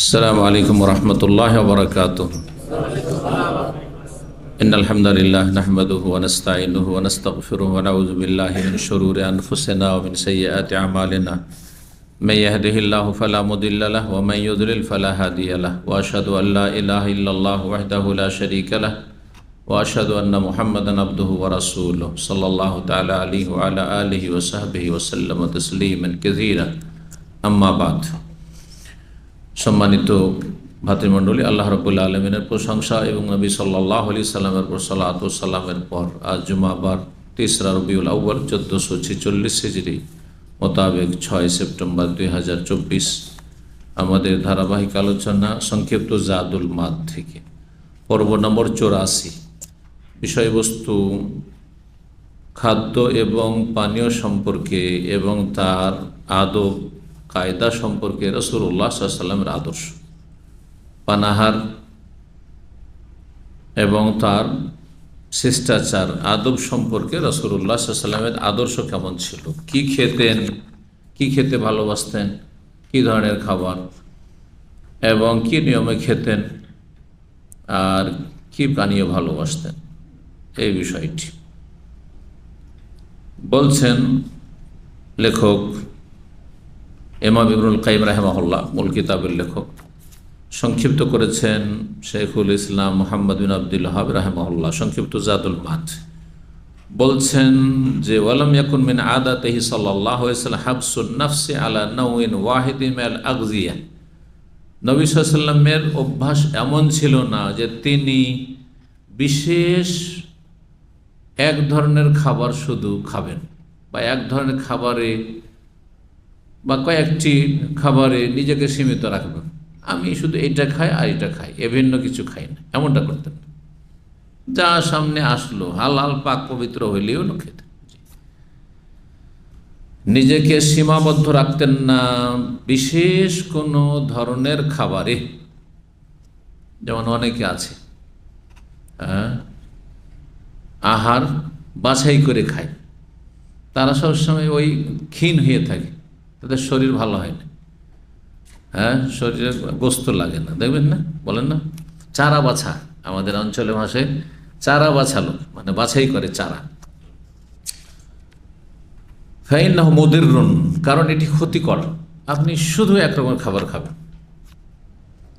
अस्सलामु अलैकुम वरहमतुल्लाहि वबरकातुहू। इन्नल हम्दुलिल्लाह नहमदुहु व नस्तईनुहु व नस्तगफिरुहु व नऊज़ु बिल्लाहि मिन शुरूरि अनफुसिना व मिन सय्यिआति अमालिना। मैं यहदिहिल्लाहु फला मुदिल्ल लहु व मैं युद्लिल फला हादिय लहु व अशहदु अल्ला इलाहा इल्लल्लाहु वहदहु ला शरीका लहु व अशहदु अन्ना मुहम्मदन अब्दुहु व रसूलुहु सल्लल्लाहु तआला अलैहि व अला आलिहि व सहबिहि व सल्लम तस्लीमान कसीरा। अम्मा बाद। सम्मानित भातृमंडলী, আল্লাহ রাব্বুল আলামিনের প্রশংসা এবং নবী সাল্লাল্লাহু আলাইহি সাল্লামের উপর সালাত ও সালামের পর আজ জুমাবার 3রা রবিউল আউয়াল 1446 হিজরি মোতাবেক 6 সেপ্টেম্বর 2024 আমাদের ধারাবাহিক আলোচনা সংক্ষিপ্ত জাদুল মাদ থেকে পর্ব নম্বর 84। বিষয়বস্তু খাদ্য এবং পানীয় সম্পর্কে এবং তার আদব কায়দা সম্পর্কে রাসূলুল্লাহ সাল্লাল্লাহু আলাইহি ওয়াসাল্লামের আদর্শ, পানাহার এবং তার শিষ্টাচার আদব সম্পর্কে রাসূলুল্লাহ সাল্লাল্লাহু আলাইহি ওয়াসাল্লামের আদর্শ কেমন ছিল, কি খেতেন, কি খেতে ভালোবাসতেন, কি ধরনের খাবার এবং কি নিয়মে খেতেন আর কি পানীয় ভালোবাসতেন, এই বিষয়টি বলছেন লেখক ইমাম ইবনুল কাইয়িম রাহিমাহুল্লাহ, মূল কিতাবের লেখক। সংক্ষিপ্ত করেছেন শেখুল ইসলাম মুহাম্মদ বিন আব্দুল ওয়াহাব রাহিমাহুল্লাহ, সংক্ষিপ্ত জাদুল মাদ। বলছেন যে ওয়ালাম ইয়াকুন মিন আদাতিহি সাল্লাল্লাহু আলাইহি ওয়াসাল্লাম হাবসুন নাফসি আলা নাওইন ওয়াহিদিন মিনাল আগযিয়া। নবী সাল্লাল্লাহু আলাইহি ওয়াসাল্লামের অভ্যাস এমন ছিল না যে তিনি বিশেষ এক ধরনের খাবার শুধু খাবেন বা এক ধরনের খাবারে বা কয়েকটি খাবারে নিজেকে সীমিত রাখবেন, আমি শুধু এটা খাই আর এটা খাই, ভিন্ন কিছু খাই না, এমনটা করতেন না। যা সামনে আসলো হালাল পাক পবিত্র হইলেও না খেতেন। নিজেকে সীমাবদ্ধ রাখতেন না বিশেষ কোনো ধরনের খাবারে। যেমন অনেকে আছে আহার বাছাই করে খায়, তারা সবসময় ওই ক্ষীণ হয়ে থাকে, তাদের শরীর ভালো হয় না, শরীরে গোস্ত লাগে না, দেখবেন না, বলেন না চারা বাছা, আমাদের অঞ্চলে ভাষায় চারা বাছালো মানে বাছাই করে চারা। ফাইন্নাহু মুদিররুন, কারণ এটি ক্ষতিকর। আপনি শুধু এক রকমের খাবার খাবেন,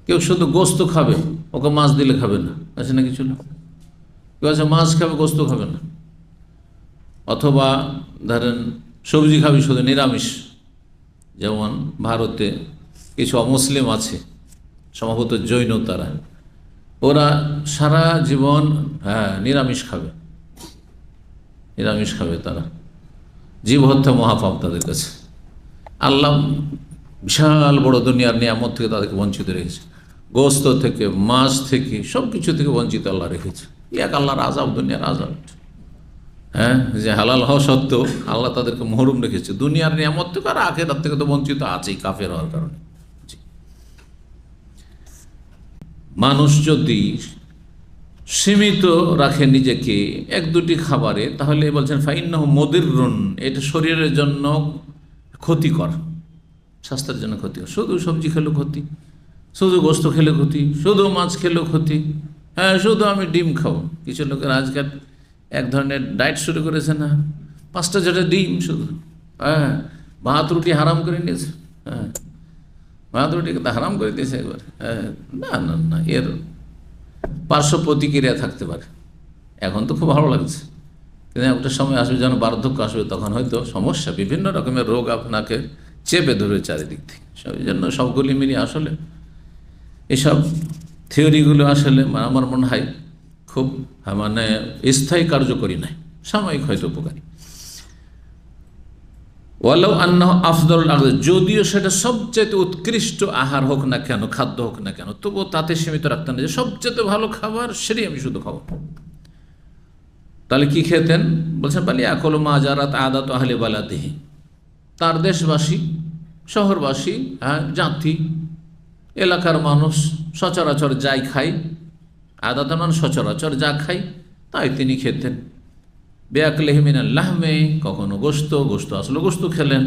কেউ শুধু গোস্ত খাবে, ওকে মাছ দিলে খাবে না, আছে না কিছু লোক, কেউ আছে মাছ খাবে গোস্ত খাবে না, অথবা ধরেন সবজি খাবে শুধু নিরামিষ। যেমন ভারতে কিছু অমুসলিম আছে, সম্ভবত জৈন, তারা ওরা সারা জীবন নিরামিষ খাবে, নিরামিষ খাবে, তারা জীব হত্যা মহাপাপ তাদের কাছে। আল্লাহ বিশাল বড় দুনিয়ার নিয়ামত থেকে তাদেরকে বঞ্চিত রেখেছে, গোস্ত থেকে, মাছ থেকে, সব কিছু থেকে বঞ্চিত আল্লাহ রেখেছে। এক আল্লাহর আযাব, দুনিয়ার আযাব। যে হালাল হওয়া সত্ত্বেও আল্লাহ তাদেরকে মহরুম রেখেছে দুনিয়ার নিয়ামত থেকে, আর আখিরাত থেকে তো বঞ্চিত আছেই কাফের হওয়ার কারণে। মানুষ যদি সীমিত রাখে নিজেকে এক দুটি খাবারে, তাহলে বলছেন ফাইন্নাহু মুদিররুন, এটা শরীরের জন্য ক্ষতিকর, স্বাস্থ্যের জন্য ক্ষতিকর। শুধু সবজি খেলেও ক্ষতি, শুধু গোস্ত খেলে ক্ষতি, শুধু মাছ খেলেও ক্ষতি, শুধু আমি ডিম খাবো। কিছু লোকের আজকাল এক ধরনের ডায়েট শুরু করেছে না, 5টা যেটা ডিম শুধু, ভাত রুটি হারাম করে নিয়েছে, ভাত রুটিকে তো হারাম করে দিয়েছে একবার। না না না, এর পার্শ্ব প্রতিক্রিয়া থাকতে পারে। এখন তো খুব ভালো লাগছে, কিন্তু একটা সময় আসবে যেন বার্ধক্য আসবে, তখন হয়তো সমস্যা, বিভিন্ন রকমের রোগ আপনাকে চেপে ধরে চারিদিক থেকে। সেই জন্য সবগুলি মিলিয়ে আসলে এসব থিওরিগুলো আসলে আমার মনে হয় খুব মানে স্থায়ী কার্যকরী নয়, সাময়িক হয়তো উপকারী। ওয়ালাউ আন্নাহু আফদালুল আহার, যদিও সেটা সবচেয়ে উৎকৃষ্ট আহার হোক না কেন, খাদ্য হোক না কেন, তবুও তাতে সীমিত রাখতেন না যে সবচেয়ে ভালো খাবার সেটাই আমি শুধু খাবো। তাহলে কি খেতেন? বলছেন বালি আকল মা জারাত আদাত আহলে বালাদিহি, তার দেশবাসী, শহরবাসী, জাতি, এলাকার মানুষ সচরাচর যাই খায়, আদাত মানে সচরাচর যা খাই তাই তিনি খেতেন। বেয়াকলিহি মিনাল লাহমে, কখনো গোস্ত, গোস্ত আসলে গোস্ত খেলেন,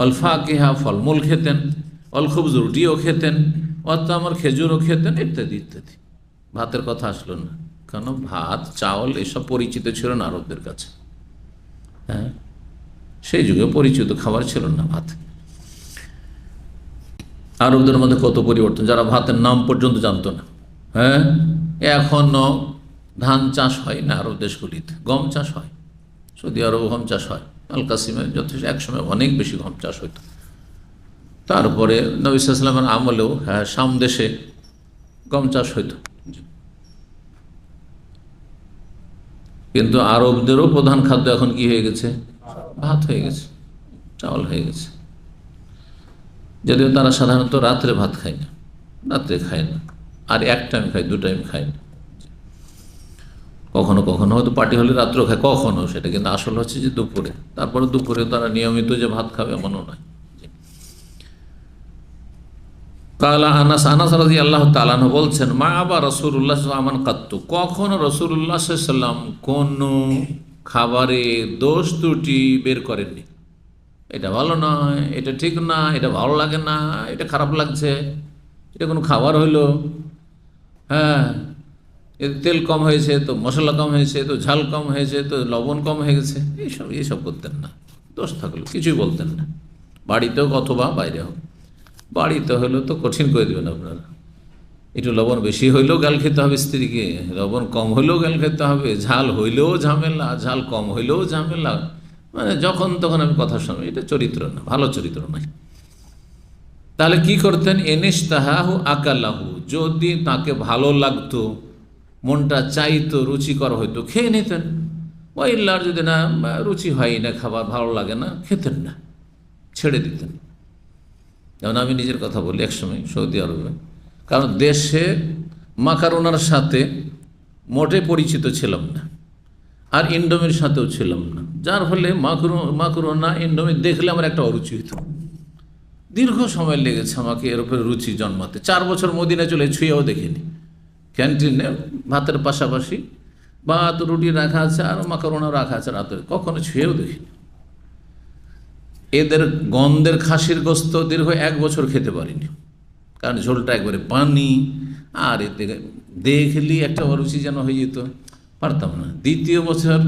অল ফাকিহা, ফলমূল খেতেন, অল খুবজ, রুটিও খেতেন, অর্থাৎ আমার খেজুরও খেতেন, ইত্যাদি ইত্যাদি। ভাতের কথা আসলো না, কারণ ভাত চাউল এসব পরিচিত ছিল না আরবদের কাছে। হ্যাঁ, সেই যুগে পরিচিত খাবার ছিল না ভাত। আরবদের মধ্যে কত পরিবর্তন, যারা ভাতের নাম পর্যন্ত জানতো না। হ্যাঁ, এখনও ধান চাষ হয় না আরব দেশগুলিতে, গম চাষ হয়। সৌদি আরব গম চাষ হয়, আল কাসিমে যথেষ্ট একসময় অনেক বেশি গম চাষ হইতো। তারপরে নবী সাল্লাল্লাহু আলাইহি ওয়াসাল্লামের আমলেও শাম দেশে গম চাষ হইতো। কিন্তু আরবদেরও প্রধান খাদ্য এখন কি হয়ে গেছে? ভাত হয়ে গেছে, চাউল হয়ে গেছে। যদিও তারা সাধারণত রাত্রে ভাত খায় না, রাত্রে খায় না, আর এক টাইম খায়, 2 টাইম খায় না। কখনো কখনো হয়তো পার্টি হলে রাত্রেও খায়, কখনো সেটা, কিন্তু আসল হচ্ছে যে দুপুরে। তারপরে দুপুরে তারা নিয়মিত যে ভাত খাবে এমনও নয়। কালা আনাস, আনাস রাদিয়াল্লাহু তাআলা আনহু বলছেন, মা আবা রাসূলুল্লাহ সাল্লাল্লাহু আলাইহি ওয়াসাল্লাম কাত্তু, কখনো রাসূলুল্লাহ সাল্লাল্লাহু আলাইহি ওয়াসাল্লাম কোনো খাবারে দোষ ত্রুটি বের করেননি। এটা ভালো নয়, এটা ঠিক না, এটা ভালো লাগে না, এটা খারাপ লাগছে, এটা কোনো খাবার হইলো? হ্যাঁ, এর তেল কম হয়েছে, তো মশলা কম হয়েছে, তো ঝাল কম হয়েছে, তো লবণ কম হয়ে গেছে, এইসব করতেন না। দোষ থাকলো কিছুই বলতেন না, বাড়িতে হোক অথবা বাইরে হোক। বাড়িতে হলেও তো কঠিন করে দেবেন আপনারা, একটু লবণ বেশি হইলেও গাল খেতে হবে স্ত্রীকে, লবণ কম হইলেও গাল খেতে হবে, ঝাল হইলেও ঝামেলা, ঝাল কম হইলেও ঝামেলা, মানে যখন তখন আমি কথা শুনবো। এটা চরিত্র না, ভালো চরিত্র নয়। তাহলে কি করতেন? এনিশতাহাহু আকালাহু, যদি তাকে ভালো লাগতো, মনটা চাইতো, রুচিকর হইতো, খেয়ে নিতেন। ওয়াইল্লার যদি না, রুচি হয় না, খাবার ভালো লাগে না, খেতেন না, ছেড়ে দিতেন। যেমন আমি নিজের কথা বলি, একসময় সৌদি আরবে, কারণ দেশে মাকারোনার সাথে মোটে পরিচিত ছিলাম না, আর ইন্ডোমির সাথেও ছিলাম না, যার ফলে মাকরোনা ইন্ডোমি দেখলে আমার একটা অরুচি হতো। দীর্ঘ সময় লেগেছে আমাকে এর উপরে রুচি জন্মাতে। 4 বছর মদিনায় চলে ছুঁয়েও দেখিনি। ক্যান্টিনে ভাতের পাশাপাশি ভাত রুটি রাখা আছে আর মাকরোনাও রাখা আছে রাতে, কখনো ছুঁয়েও দেখিনি। এদের গন্ধের খাসির গোস্ত দীর্ঘ 1 বছর খেতে পারিনি, কারণ ঝোলটা একবারে পানি, আর এতে দেখলি একটা অরুচি যেন হয়ে যেত, পারতাম না। 2য় বছর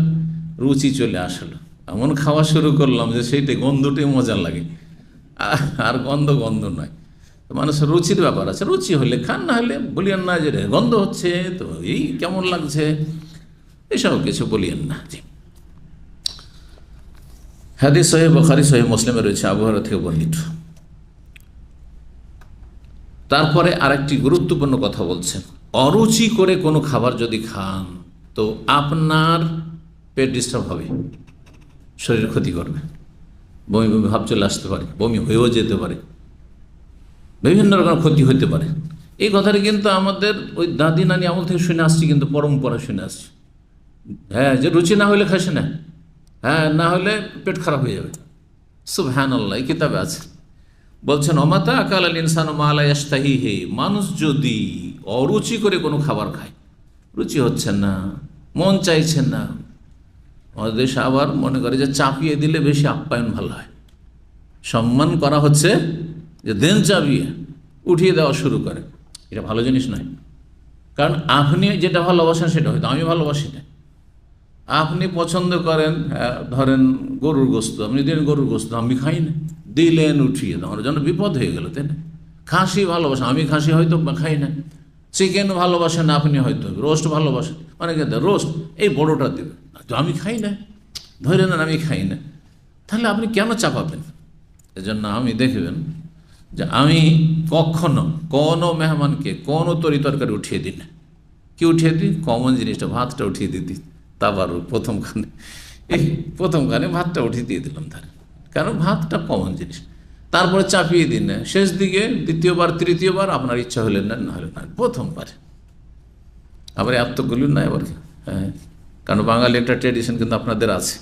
রুচি চলে আসলো, এমন খাওয়া শুরু করলাম যে সেইটাই গন্ধটাই মজা লাগে, আর গন্ধ নয়। মানুষের রুচির ব্যাপার আছে, রুচি হলে খান, না হলে বলিয়েন না যে গন্ধ হচ্ছে, তো এই কেমন লাগছে, এসব কিছু বলিয়েন না। জি, হাদিস সহিহ বুখারী সহিহ মুসলিমে রয়েছে, আবু হুরায়রা থেকে বর্ণিত। তারপরে আরেকটি গুরুত্বপূর্ণ কথা বলছেন, অরুচি করে কোনো খাবার যদি খান তো আপনার পেট ডিস্টার্ব হবে, শরীর ক্ষতি করবে, বমি বমি ভাব চলে আসতে পারে, বমি হয়েও যেতে পারে, বিভিন্ন রকম ক্ষতি হতে পারে। এই কথাটা কিন্তু আমাদের ওই দাদি নানি আমল থেকে শুনে আসছি, কিন্তু পরম্পরা শুনে আসছি। হ্যাঁ, যে রুচি না হলে খাসে না, হ্যাঁ, না হলে পেট খারাপ হয়ে যাবে। সুবহানাল্লাহ, এই কিতাবে আছে। বলছেন, অমাতা আকাল আল ইনসান মা লা ইয়াশতাহিহি, মানুষ যদি অরুচি করে কোনো খাবার খায়, রুচি হচ্ছে না, মন চাইছে না, আমাদের দেশে আবার মনে করে যে চাপিয়ে দিলে বেশি আপ্যায়ন ভালো হয়, সম্মান করা হচ্ছে, যে দেন চাপিয়ে উঠিয়ে দেওয়া শুরু করে, এটা ভালো জিনিস নয়। কারণ আপনি যেটা ভালোবাসেন সেটা হয়তো আমি ভালোবাসি না। আপনি পছন্দ করেন, ধরেন গরুর গোস্ত, আপনি দিলেন গরুর গোস্ত, আমি খাই না, দিলেন উঠিয়ে, আমার জন্য বিপদ হয়ে গেল, তাই না? খাসি ভালোবাসেন, আমি খাসি হয়তো খাই না। চিকেন ভালোবাসেন আপনি, হয়তো রোস্ট ভালোবাসেন, অনেকে রোস্ট এই বড়োটা দেবেন, তো আমি খাই না, ধরে নেন আমি খাই না, তাহলে আপনি কেন চাপাবেন? এজন্য আমি দেখবেন যে আমি কখনো কোনো মেহমানকে কোনো তরিতরকারি উঠিয়ে দিই না। কি উঠিয়ে দিই? কমন জিনিসটা, ভাতটা উঠিয়ে দিই। তারপর প্রথমখানে ভাতটা উঠিয়ে দিয়ে দিলাম, তার কারণ ভাতটা কমন জিনিস। তারপরে চাপিয়ে দিন না, শেষ দিকে 2য়-বার 3য়-বার আপনার ইচ্ছা হলে না, না হলে না, প্রথমবারে আবার এতগুলো না এবার। হ্যাঁ, কারণ বাঙালি একটা ট্র্যাডিশন কিন্তু আপনাদের আছে।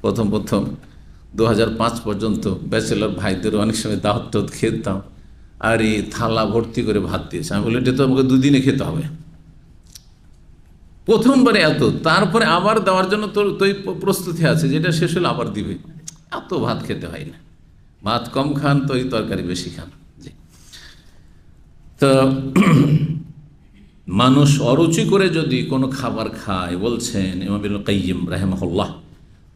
প্রথম 2005 পর্যন্ত ব্যাচেলর ভাইদের অনেক সময় দাওয়াত খেতাম, আর এই থালা ভর্তি করে ভাত দিয়েছে। আমি বলি, এটা তো আমাকে 2 দিনে খেতে হবে, প্রথমবারে এত, তারপরে আবার দেওয়ার জন্য তোর প্রস্তুতি আছে, যেটা শেষ হলে আবার দিবে। এত ভাত খেতে হয় না, ভাত কম খান, তরকারি বেশি খান। জি, তো মানুষ অরুচি করে যদি কোনো খাবার খায়, বলছেন ইমাম ইবনুল কাইয়্যিম রাহিমাহুল্লাহ,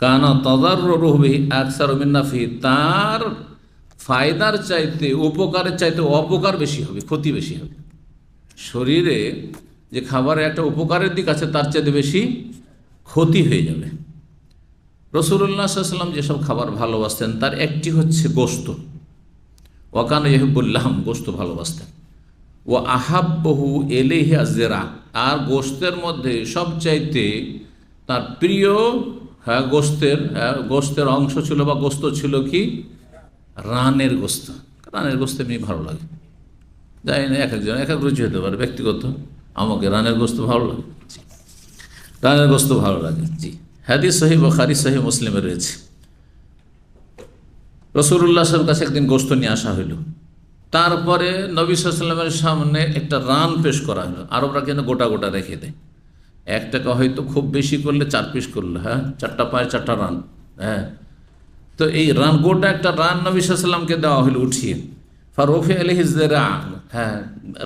কানা তাদাররুহু বিহি আকসারু মিন নাফি, তার ফায়দার চাইতে, উপকারের চাইতে অপকার বেশি হবে, ক্ষতি বেশি হবে। শরীরে যে খাবারের একটা উপকারের দিক আছে, তার চাইতে বেশি ক্ষতি হয়ে যাবে। রাসূলুল্লাহ সাল্লাল্লাহু আলাইহি ওয়াসাল্লাম যেসব খাবার ভালোবাসতেন তার একটি হচ্ছে গোশত। ওয়াকানা ইউহিব্বুল লাহম, গোশত ভালোবাসতেন। ও আহাব্বহু ইলাইহি আযরা, আর গোশতের মধ্যে সবচাইতে তার প্রিয় গোশতের অংশ ছিল বা গোশত ছিল কি? রানের গোশত। রানের গোশত এমনি ভালো লাগে, জানি না, এক একজন এক এক রুচি হতে পারে ব্যক্তিগত। আমাকে রানের গোশত ভালো লাগে, রানের গোশত ভালো লাগে। জি, হাদিস সহিহ বুখারী সহিহ মুসলিমে রয়েছে। রাসূলুল্লাহ সাল্লাল্লাহু আলাইহি ওয়াসাল্লামের কাছে একদিন গোশত নিয়ে আসা হইল। তারপরে নবী সাল্লাল্লাহু আলাইহি ওয়াসাল্লামের সামনে একটা রান পেশ করা হলো। আরবরা কিন্তু গোটা গোটা রেখে দেয়, একটাকে হয়তো খুব বেশি করলে 4 পিস করলো, হ্যাঁ, 4টা পায়ে 4টা রান, হ্যাঁ। তো এই রান, গোটা একটা রান নবী সাল্লাল্লাহু আলাইহি ওয়াসাল্লামকে দেওয়া হলো উঠিয়ে। ফারুফি আলাইহি যিরা, হ্যাঁ,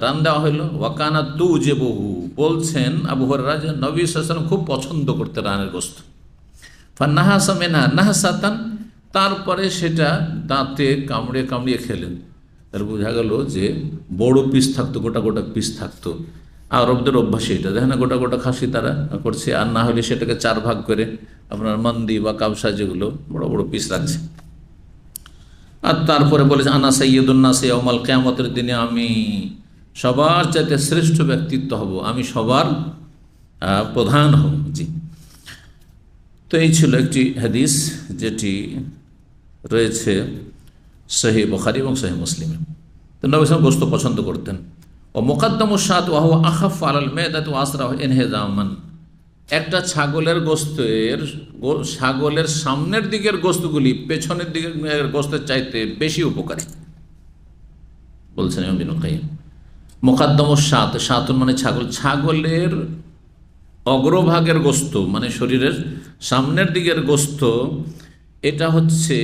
রান দেওয়া হলো। ওয়াকানা তুজিবুহু, বলছেন আবু হুরায়রা যে নবী সাল্লাল্লাহু আলাইহি ওয়াসাল্লাম খুব পছন্দ করতে রানের গোশত। ফান্নাহাসা মিনহা নাহসাতান, তারপরে সেটা দাঁতে কামড়িয়ে কামড়িয়ে খেলেন। তার বোঝা গেল যে বড় পিস থাকতো, গোটা গোটা পিস থাকতো। আরবদের অভ্যাসে এটা, দেখেন না, গোটা গোটা খাসি তারা করছে, আর না হলে সেটাকে 4 ভাগ করে আপনার মন্দি বা কাবসা যেগুলো বড় বড় পিস রাখছে। আর তারপরে বলেছে আনা সাইয়্যিদুন নাস ইয়াউমাল কিয়ামতের দিনে আমি সবার চাইতে শ্রেষ্ঠ ব্যক্তিত্ব হব, আমি সবার প্রধান হব। জি, তো এই ছিল একটি হাদিস যেটি রয়েছে সহিহ বুখারী এবং সহিহ মুসলিমে। তো নবী সাল্লাল্লাহু আলাইহি ওয়াসাল্লাম গোশত পছন্দ করতেন। ও মুকাদ্দামুশ শাত ওয়া হুয়া আখাফ আলাল মাদাতি ওয়া আসরাহু ইনহিজামান, একটা ছাগলের সামনের দিকের গোশতগুলি পেছনের দিকের গোশতের চাইতে বেশি উপকারী, বলছেন ইমাম ইবনুল কাইয়্যিম। মুকাদ্দামুশ শাত, শাতুন মানে ছাগল, ছাগলের অগ্রভাগের গোশত মানে শরীরের সামনের দিকের গোশত, এটা হচ্ছে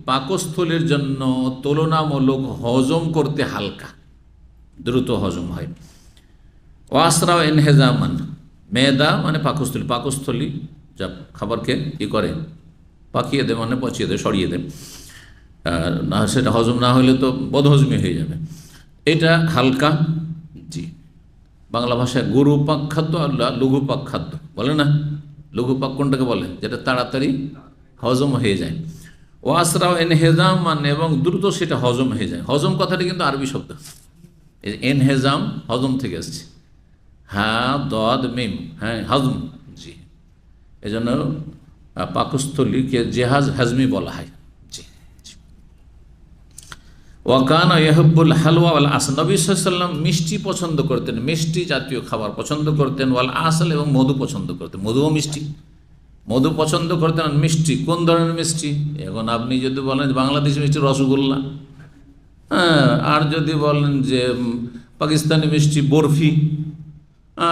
পাকস্থলীর জন্য তুলনামূলক হজম করতে হালকা, দ্রুত হজম হয়। ওয়াসরা ইনহেজামান, মেদা মানে পাকস্থলী, পাকস্থলী যা খাবারকে কি করে, পাকিয়ে দেয়, মানে পচিয়ে দেয়, সরিয়ে দেয়, না সেটা হজম না হলে তো বদহজমি হয়ে যাবে। এটা হালকা। জি, বাংলা ভাষায় গুরু পাক খাদ্য আর লঘু পাক খাদ্য বলে না। লঘু পাক কোনটাকে বলে? যেটা তাড়াতাড়ি হজম হয়ে যায়। ওয়াসরাও এনহেজাম মানে, এবং দ্রুত সেটা হজম হয়ে যায়। হজম কথাটি কিন্তু আরবি শব্দ, এনহেজাম হজম থেকে আসছে, হ্যাঁ, দদ মিম, হ্যাঁ, হজম। জি, এই জন্য পাকস্থলীকে জেহাজ হাজমি বলা হয়। জি, ওয়াকানা ইয়াহিব্বুল হালওয়া ওয়াল আসল, নবী সাল্লাল্লাহু আলাইহি ওয়াসাল্লাম মিষ্টি পছন্দ করতেন, মিষ্টি জাতীয় খাবার পছন্দ করতেন। ওয়াল আসল, এবং মধু পছন্দ করতেন, মধুও মিষ্টি, মধু পছন্দ করতেন। মিষ্টি কোন ধরনের মিষ্টি? এখন আপনি যদি বলেন বাংলাদেশি মিষ্টি রসগোল্লা, হ্যাঁ, আর যদি বলেন যে পাকিস্তানি মিষ্টি বরফি,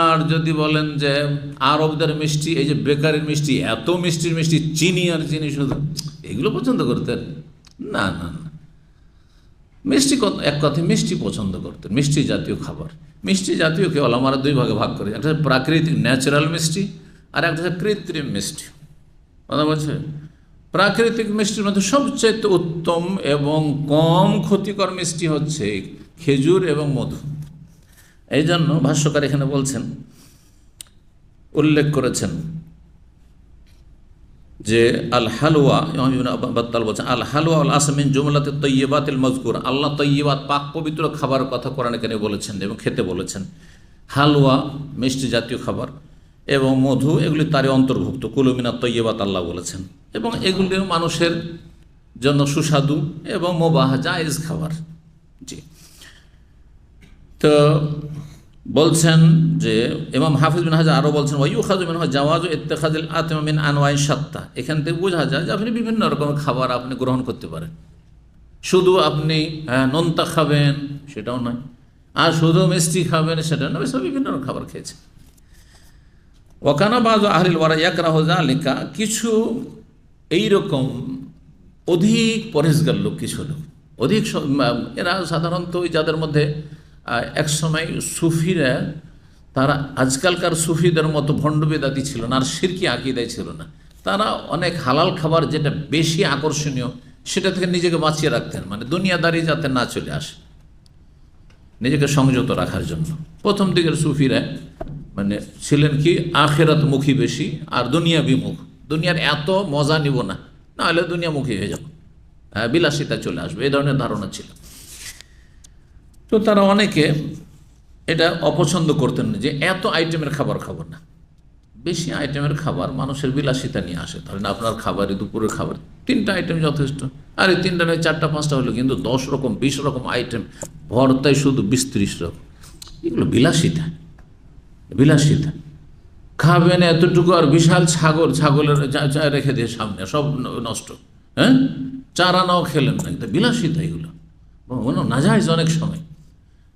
আর যদি বলেন যে আরবদের মিষ্টি, এই যে বেকারির মিষ্টি, এত মিষ্টির মিষ্টি, চিনি আর চিনি শুধু, এগুলো পছন্দ করতেন না। না না, মিষ্টি এক কথায় মিষ্টি পছন্দ করতেন, মিষ্টি জাতীয় খাবার। মিষ্টি জাতীয়কে ওলামারা 2 ভাগে ভাগ করে, একটা প্রাকৃতিক ন্যাচারাল মিষ্টি, আর একটা হচ্ছে কৃত্রিম মিষ্টি। কথা বলছে, প্রাকৃতিক মিষ্টির মধ্যে সবচেয়ে উত্তম এবং কম ক্ষতিকর মিষ্টি হচ্ছে খেজুর এবং মধু। এই জন্য ভাষ্যকার এখানে বলছেন, উল্লেখ করেছেন যে আল হালুয়া, বাত্তাল বলছেন আল হালুয়া আল আসমিন জুমলাতে তৈয়বাতিল মজকুর, আল্লাহ তৈয়বাত পাক পবিত্র খাবার কথা কোরআনে এখানে বলেছেন এবং খেতে বলেছেন। হালুয়া মিষ্টি জাতীয় খাবার এবং মধু এগুলি তারই অন্তর্ভুক্ত। কুলু মিনাত তৈয়বাত আল্লাহ বলেছেন, এবং এগুলিও মানুষের জন্য সুস্বাদু এবং মোবাহ জায়েজ খাবার। জি, তো বলছেন যে ইমাম হাফিজ বিন হাজার আরও বলছেন ওয়াইউখাযু মিনহু জাওয়াজু ইত্তিখাযিল আতম মিন আনওয়াই শাত্তা, এখান থেকে বোঝা যায় যে আপনি বিভিন্ন রকমের খাবার আপনি গ্রহণ করতে পারেন। শুধু আপনি নোনতা খাবেন সেটাও নয়, আর শুধু মিষ্টি খাবেন সেটা নয়, সব বিভিন্ন রকম খাবার খেয়েছে। ওয়াকানা বাযু আহলিল ওয়ারা ইয়াকরাহু যালিকা, কিছু এইরকম অধিক পরহেজগার লোক, কিছু লোক অধিক, এরা সাধারণত ওই যাদের মধ্যে এক সময় সুফিরা, তারা আজকালকার সুফিদের মতো ভণ্ড বেদাতি ছিল না, আর শিরকি আকীদায় ছিল না। তারা অনেক হালাল খাবার যেটা বেশি আকর্ষণীয় সেটা থেকে নিজেকে বাঁচিয়ে রাখতেন, মানে দুনিয়াদারি যাতে না চলে আসে, নিজেকে সংযত রাখার জন্য। প্রথম দিকের সুফিরা মানে ছিলেন কি আখেরাত মুখী বেশি আর দুনিয়া বিমুখ, দুনিয়ার এত মজা নিব না, না হলে দুনিয়ামুখী হয়ে যাব, বিলাসিতা চলে আসবে, এই ধরনের ধারণা ছিল। তো তারা অনেকে এটা অপছন্দ করতেন না যে এত আইটেমের খাবার খাবো না। বেশি আইটেমের খাবার মানুষের বিলাসিতা নিয়ে আসে। ধরেন আপনার খাবারে দুপুরের খাবার 3টা আইটেম যথেষ্ট, আর এই 3টা নয় 4টা 5টা হলো, কিন্তু 10 রকম 20 রকম আইটেম, ভর্তায় শুধু 20-30 রকম, এগুলো বিলাসিতা। বিলাসিতা খাবেন এতটুকু, আর বিশাল ছাগলের রেখে দিয়ে সামনে সব নষ্ট, হ্যাঁ, চারা নাও খেলেন না, এটা বিলাসিতা। এগুলো নাজায়েজ অনেক সময়।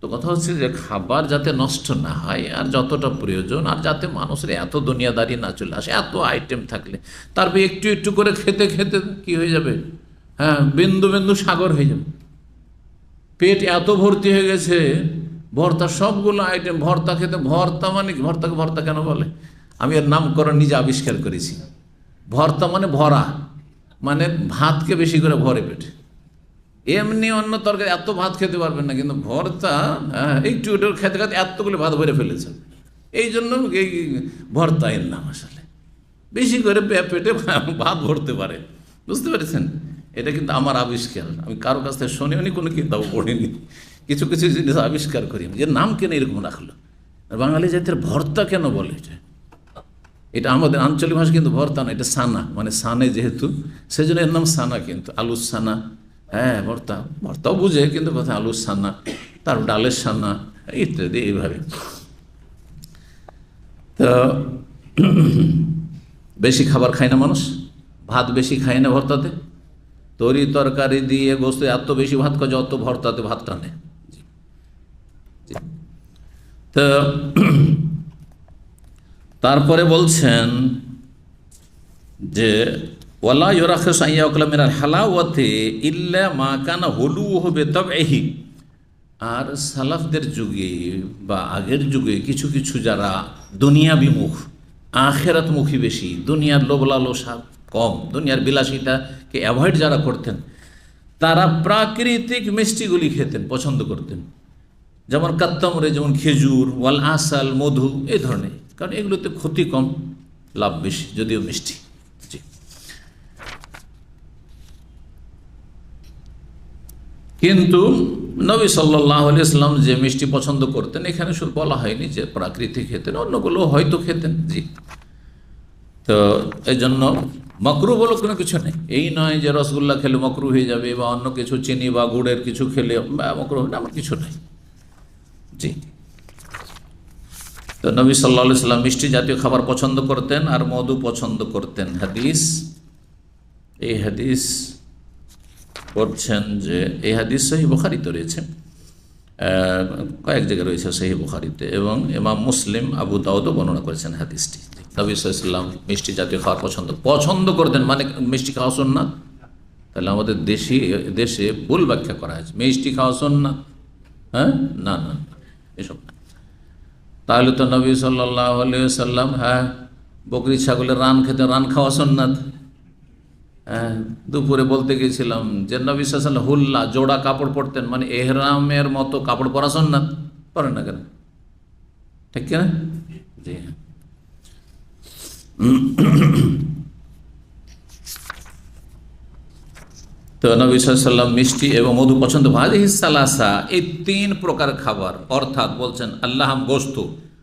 তো কথা হচ্ছে যে খাবার যাতে নষ্ট না হয় আর যতটা প্রয়োজন, আর যাতে মানুষের এত দুনিয়াদারি না চলে আসে। এত আইটেম থাকলে তারপর একটু একটু করে খেতে খেতে কি হয়ে যাবে, হ্যাঁ, বিন্দু বিন্দু সাগর হয়ে যাবে। পেট এত ভর্তি হয়ে গেছে, ভর্তা সবগুলো আইটেম, ভর্তা খেতে, ভর্তা মানে ভর্তাকে ভর্তা কেন বলে, আমি এর নামকরণ নিজে আবিষ্কার করেছি। ভর্তা মানে ভরা, মানে ভাতকে বেশি করে ভরে পেটে। এমনি অন্য তরকারি এত ভাত খেতে পারবেন না, কিন্তু ভর্তা একটু একটু খেতে খেতে এতগুলো ভাত ভরে ফেলেছে। এই জন্য এই ভর্তা এর নাম আসলে, বেশি করে পেটে ভাত ভরতে পারে। বুঝতে পেরেছেন? এটা কিন্তু আমার আবিষ্কার, আমি কারো কাছ থেকে শুনিনি, কোনো কিতাব পড়িনি। কিছু কিছু জিনিস আবিষ্কার করি, যে নাম কেন এরকম রাখলো, আর বাঙালি জাতির ভর্তা কেন বলে। এটা আমাদের আঞ্চলিক ভাষা কিন্তু ভর্তা না, এটা সানা, মানে সানে যেহেতু সেজন্য এর নাম সানা। কিন্তু আলুর সানা, হ্যাঁ, ভর্তাও বুঝে, কিন্তু কথা আলুর সানা, তার ডালের সানা ইত্যাদি এইভাবে। তো বেশি খাবার খায় না মানুষ, ভাত বেশি খায় না ভর্তাতে, তরি তরকারি দিয়ে গোস্ত এত বেশি ভাত খায় যত ভর্তাতে ভাত টানে। তো তারপরে বলছেন যে ওয়ালা ইউরাখিস আন ইয়াকুলা মিনাল হালাওয়াতি ইল্লা মা কানা হুলুহু বিতাবঈহি। আর সালাফদের যুগে বা আগের যুগে কিছু কিছু যারা দুনিয়া বিমুখ, আখেরাতমুখী বেশি, দুনিয়ার লোভ লালসা কম, দুনিয়ার বিলাসিতাকে অ্যাভয়েড যারা করতেন, তারা প্রাকৃতিক মিষ্টিগুলি খেতেন, পছন্দ করতেন। যেমন কাত্তামরে, যেমন খেজুর, ওয়াল আসাল, মধু, এই ধরনের, কারণ এগুলোতে ক্ষতি কম, লাভ বেশি, যদিও মিষ্টি। জি। কিন্তু নবী সাল্লাল্লাহু আলাইহি ওয়াসাল্লাম যে মিষ্টি পছন্দ করতেন, এখানে শুধু বলা হয়নি যে প্রাকৃতিক খেতেন, অন্যগুলো হয়তো খেতেন। জি। তো এই জন্য মকরু বলে কোনো কিছু নেই। এই নয় যে রসগোল্লা খেলে মকরু হয়ে যাবে, বা অন্য কিছু চিনি বা গুড়ের কিছু খেলে মকরু হবে না, আমার কিছু নেই। জি। তো নবী সাল্লাল্লাহু আলাইহি ওয়াসাল্লাম মিষ্টি জাতীয় খাবার পছন্দ করতেন আর মধু পছন্দ করতেন। এই হাদিস বলছেন যে এই হাদিস সহিহ বুখারীতে রয়েছে, কয়েক জায়গায় রয়েছে সহিহ বুখারীতে, এবং ইমাম মুসলিম, আবু দাউদও বর্ণনা করেছেন হাদিসটি। নবী সাল্লাল্লাহু আলাইহি ওয়াসাল্লাম মিষ্টি জাতীয় খাবার পছন্দ করতেন, মানে মিষ্টি খাওয়া সুন্নাত। তাহলে আমাদের দেশে ভুল ব্যাখ্যা করা হয়েছে, মিষ্টি খাওয়া সুন্নাত। হ্যাঁ, না না, এসব না। তাহলে তো নবী সাল্লাল্লাহু আলাইহি ওয়াসাল্লাম, হ্যাঁ, বকরি ছাগলের রান খেতে, রান খাওয়া সুন্নাত। হ্যাঁ, দুপুরে বলতে গেছিলাম যে নবী সাল্লাল্লাহু আলাইহি ওয়াসাল্লাম হুল্লা, জোড়া কাপড় পরতেন, মানে এহরামের মতো কাপড় পরা সুন্নাত। পরেন না কেন? ঠিক কিনা? জি হ্যাঁ। তো নবী সাল্লাল্লাহু আলাইহি ওয়াসাল্লাম মিষ্টি এবং মধু পছন্দ। হাযিহিস সালাসা, এই 3 প্রকার খাবার, অর্থাৎ বলছেন আল্লাহাম, গোশত,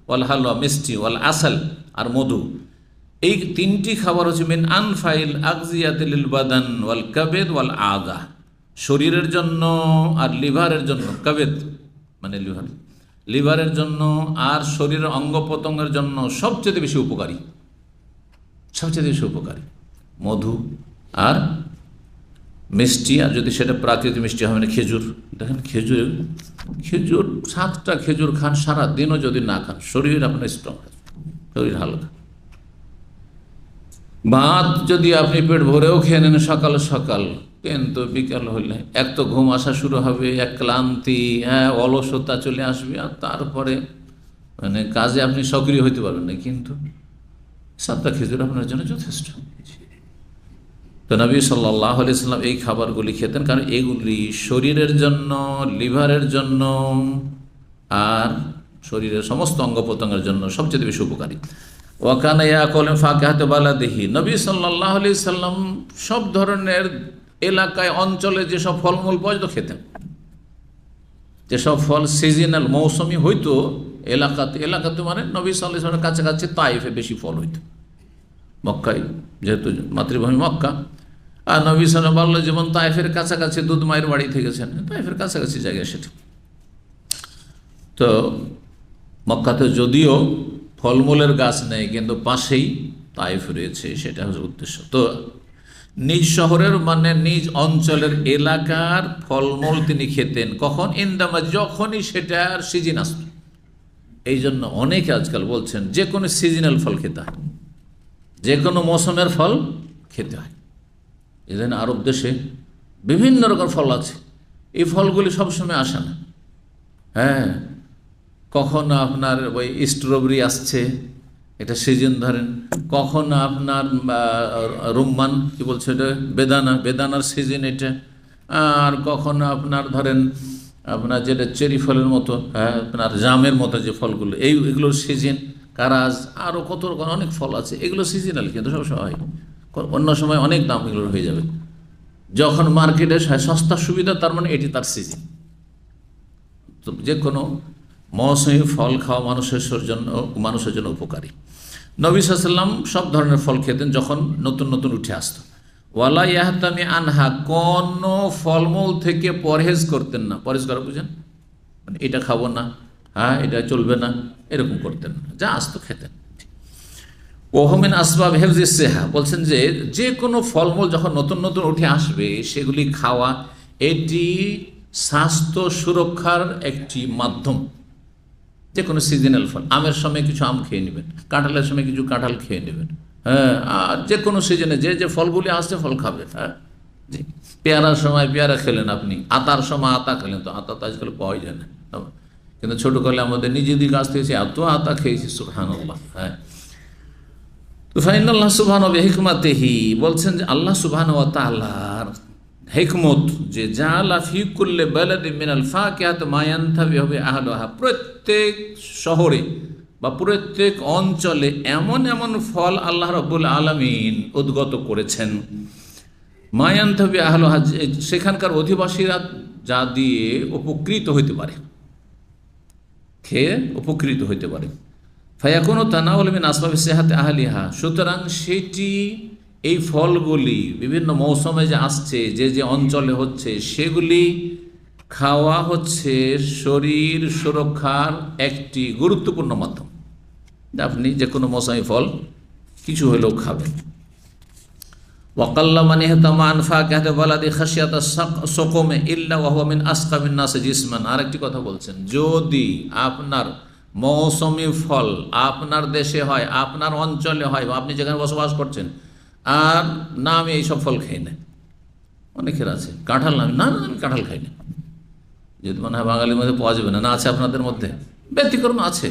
ওয়াল হালওয়া, মিষ্টি, ওয়াল আসাল, আর মধু, এই 3টি খাবার হচ্ছে মিন আনফাইল আগজিয়াতিল বাদান ওয়াল কাবেদ ওয়াল আদা, শরীরের জন্য আর লিভারের জন্য, কাবেদ মানে লিভারের জন্য আর শরীরের অঙ্গ প্রত্যঙ্গের জন্য সবচেয়ে বেশি উপকারী, সবচেয়ে বেশি উপকারী মধু আর মিষ্টি। আর যদি সেটা প্রাকৃতিক মিষ্টি হবে না, খেজুর, দেখেন খেজুর 7টা খেজুর খান, সারা দিনও যদি না খান, শরীর আপনার স্ট্রং, শরীর হালকা। ভাত যদি আপনি পেট ভরেও খেয়ে নেন সকাল সকাল, কিন্তু বিকাল হলে এক তো ঘুম আসা শুরু হবে, এক ক্লান্তি, অলসতা চলে আসবে, আর তারপরে মানে কাজে আপনি সক্রিয় হইতে পারবেন না। কিন্তু 7টা খেজুর আপনার জন্য যথেষ্ট। তো নবী সাল্লাল্লাহু আলাইহি সাল্লাম এই খাবারগুলি খেতেন, কারণ এগুলি শরীরের জন্য, লিভারের জন্য আর শরীরের সমস্ত অঙ্গ প্রত্যঙ্গের জন্য সবচেয়ে বেশি উপকারী। ওয়াকানা ইয়াকুলু ফাকিহাতু বালাদিহি, নবী সাল্লাল্লাহু আলাইহি সাল্লাম সব ধরনের এলাকায়, অঞ্চলে যেসব ফলমূল পাওয়া যেত খেতেন। যেসব ফল সিজনাল, মৌসুমি হইতো এলাকাতে মানে নবী সাল্লাল্লাহু আলাইহি সাল্লামের কাছাকাছি তাইফে বেশি ফল হইতো, মক্কায় যেহেতু মাতৃভূমি মক্কা। আর নবী সাল্লাল্লাহু আলাইহি ওয়াসাল্লাম যেমন তাইফের কাছাকাছি দুধ মায়ের বাড়ি থেকেছেন, তাইফের কাছাকাছি জায়গায় সেটা। তো মক্কাতে যদিও ফলমূলের গাছ নেই, কিন্তু পাশেই তাইফ রয়েছে, সেটা হচ্ছে উদ্দেশ্য। তো নিজ শহরের মানে নিজ অঞ্চলের এলাকার ফলমূল তিনি খেতেন। কখন? ইন্দামা, যখনই সেটার সিজন আসত। এই জন্য অনেকে আজকাল বলছেন যে কোনো সিজনাল ফল খেতে হয়, যে কোনো মৌসুমের ফল খেতে হয়। এই জন্য আরব দেশে বিভিন্ন রকম ফল আছে, এই ফলগুলি সবসময় আসে না। কখনো আপনার ওই স্ট্রবেরি আসছে, এটা সিজন ধরেন। কখনো আপনার রুম্মান, কি বলছে এটা, বেদানার সিজন এটা। আর কখনো আপনার ধরেন আপনার যেটা চেরি ফলের মতো, আপনার জামের মতো যে ফলগুলো, এগুলোর সিজন। কারাজ, আরও কত রকম অনেক ফল আছে, এগুলো সিজনাল, কিন্তু সবসময় হয়। অন্য সময় অনেক দাম এগুলোর হয়ে যাবে। যখন মার্কেটে সস্তা সুবিধা, তার মানে এটি তার সিজন। তো যে কোনো মৌসুমি ফল খাওয়া মানুষের জন্য উপকারী। নবী সাল্লাল্লাহু আলাইহি ওয়াসাল্লাম সব ধরনের ফল খেতেন যখন নতুন নতুন উঠে আসতো। ওয়ালা ইয়াহতামি আনহা, কোন ফলমূল থেকে পরহেজ করতেন না। পরহেজ করা বুঝেন, মানে এটা খাবো না, এটা চলবে না, এরকম করতেন না, যা আসতো খেতেন। ওহমিন আসবাব হেফজিস সেহা, বলছেন যে যে কোনো ফলমূল যখন নতুন নতুন উঠে আসবে, সেগুলি খাওয়া এটি স্বাস্থ্য সুরক্ষার একটি মাধ্যম। যে কোনো সিজনাল ফল, আমের সময় কিছু আম খেয়ে নেবেন, কাঁঠালের সময় কিছু কাঁঠাল খেয়ে নেবেন। আর যে কোনো সিজনে যে ফলগুলি আসছে ফল খাবেন। জি, পেয়ারার সময় পেয়ারা খেলেন আপনি, আতার সময় আতা খেলেন। তো আতা তো আজকাল পাওয়াই যায় না, কিন্তু ছোটোকালে আমাদের নিজেদের কাছ থেকে এত আতা খেয়েছি, সুবহানাল্লাহ। তো ফাইনাল্লাহ সুবহানাহু ওয়া হিকমাতিহি, বলছেন যে আল্লাহ সুবহানাহু ওয়া তাআলার হিকমত, যে জাআলা ফি কুল্লি বালাদিন মিনাল ফাকিহাতি মা ইয়ানতাফিউ বিহি আহলুহা, প্রত্যেক শহরে বা প্রত্যেক অঞ্চলে এমন এমন ফল আল্লাহ রাব্বুল আলামিন উদ্গত করেছেন, মা ইয়ানতাফিউ বিহি আহলুহা, সেখানকার অধিবাসীরা যা দিয়ে উপকৃত হইতে পারে, খেয়ে উপকৃত হইতে পারে। ফায়াকুনু তানাউল মিন আসবাবি সিহাতি আহলিহা, সুতরাং সেটি, এই ফলগুলি বিভিন্ন মৌসুমে যে আসছে, যে অঞ্চলে হচ্ছে, সেগুলি খাওয়া হচ্ছে শরীর সুরক্ষার একটি গুরুত্বপূর্ণ মাধ্যম। আপনি যে কোনো মৌসুমি ফল কিছু হলেও খাবেন। ওয়াকাল্লা মান ইহতামা আন ফাকিহাতি বালাদি খাশিয়াতা সুকুমে ইল্লা ওয়া হুয়া মিন আসকামিন নাস জিসমান। আরেকটি কথা বলছেন, যদি আপনার মৌসুমি ফল আপনার দেশে হয়, আপনার অঞ্চলে হয়, বা আপনি যেখানে বসবাস করছেন, আর না আমি এইসব ফল খাই না। অনেকের আছে কাঁঠাল, না আমি কাঁঠাল খাই না, যেহেতু মনে হয় বাঙালির মধ্যে পাওয়া যাবে না, আছে আপনাদের মধ্যে ব্যতিক্রম আছে,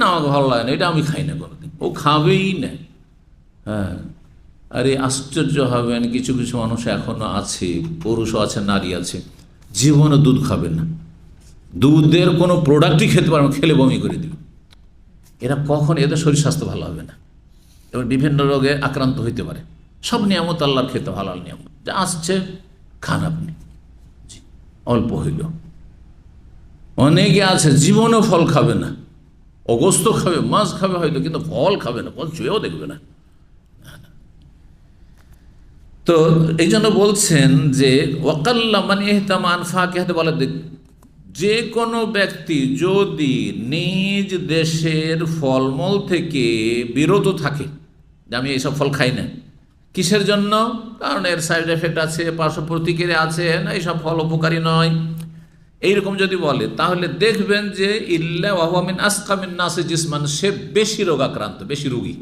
না আমাকে ভালো লাগে না, এটা আমি খাই না কোনোদিন, ও খাবেই না। আরে আশ্চর্য হবেন, কিছু কিছু মানুষ এখনো আছে, পুরুষও আছে নারী আছে, জীবনে দুধ খাবে না, দুধের কোনো প্রোডাক্টই খেতে পারবে না, খেলে বমি করে দেবে। এরা কখন, এদের শরীর স্বাস্থ্য ভালো হবে না, এবং বিভিন্ন রোগে আক্রান্ত হইতে পারে। সব নিয়ামত আল্লাহর খেতে, হালাল নিয়ামত যা আসছে খান আপনি, অল্প হইল। অনেকে আছে জীবনেও ফল খাবে না, অগস্ত খাবে, মাছ খাবে হয়তো, কিন্তু ফল খাবে না, ফল চুয়েও দেখবে না। তো এই জন্য বলছেন যে ওয়াকাল্লা মান ইহতামা আন ফাকিহাতি বালাদি, যে কোনো ব্যক্তি যদি নিজ দেশের ফলমূল থেকে বিরত থাকে, যে আমি এইসব ফল খাই না, কিসের জন্য? কারণ এর সাইড এফেক্ট আছে, পার্শ্ব প্রতিক্রিয়া আছে, না এইসব ফল উপকারী নয়, এইরকম যদি বলে, তাহলে দেখবেন যে ইল্লা ওয়া হুয়া মিন আসকামিন নাসি জিসমান, সে বেশি রোগাক্রান্ত, বেশি রোগী।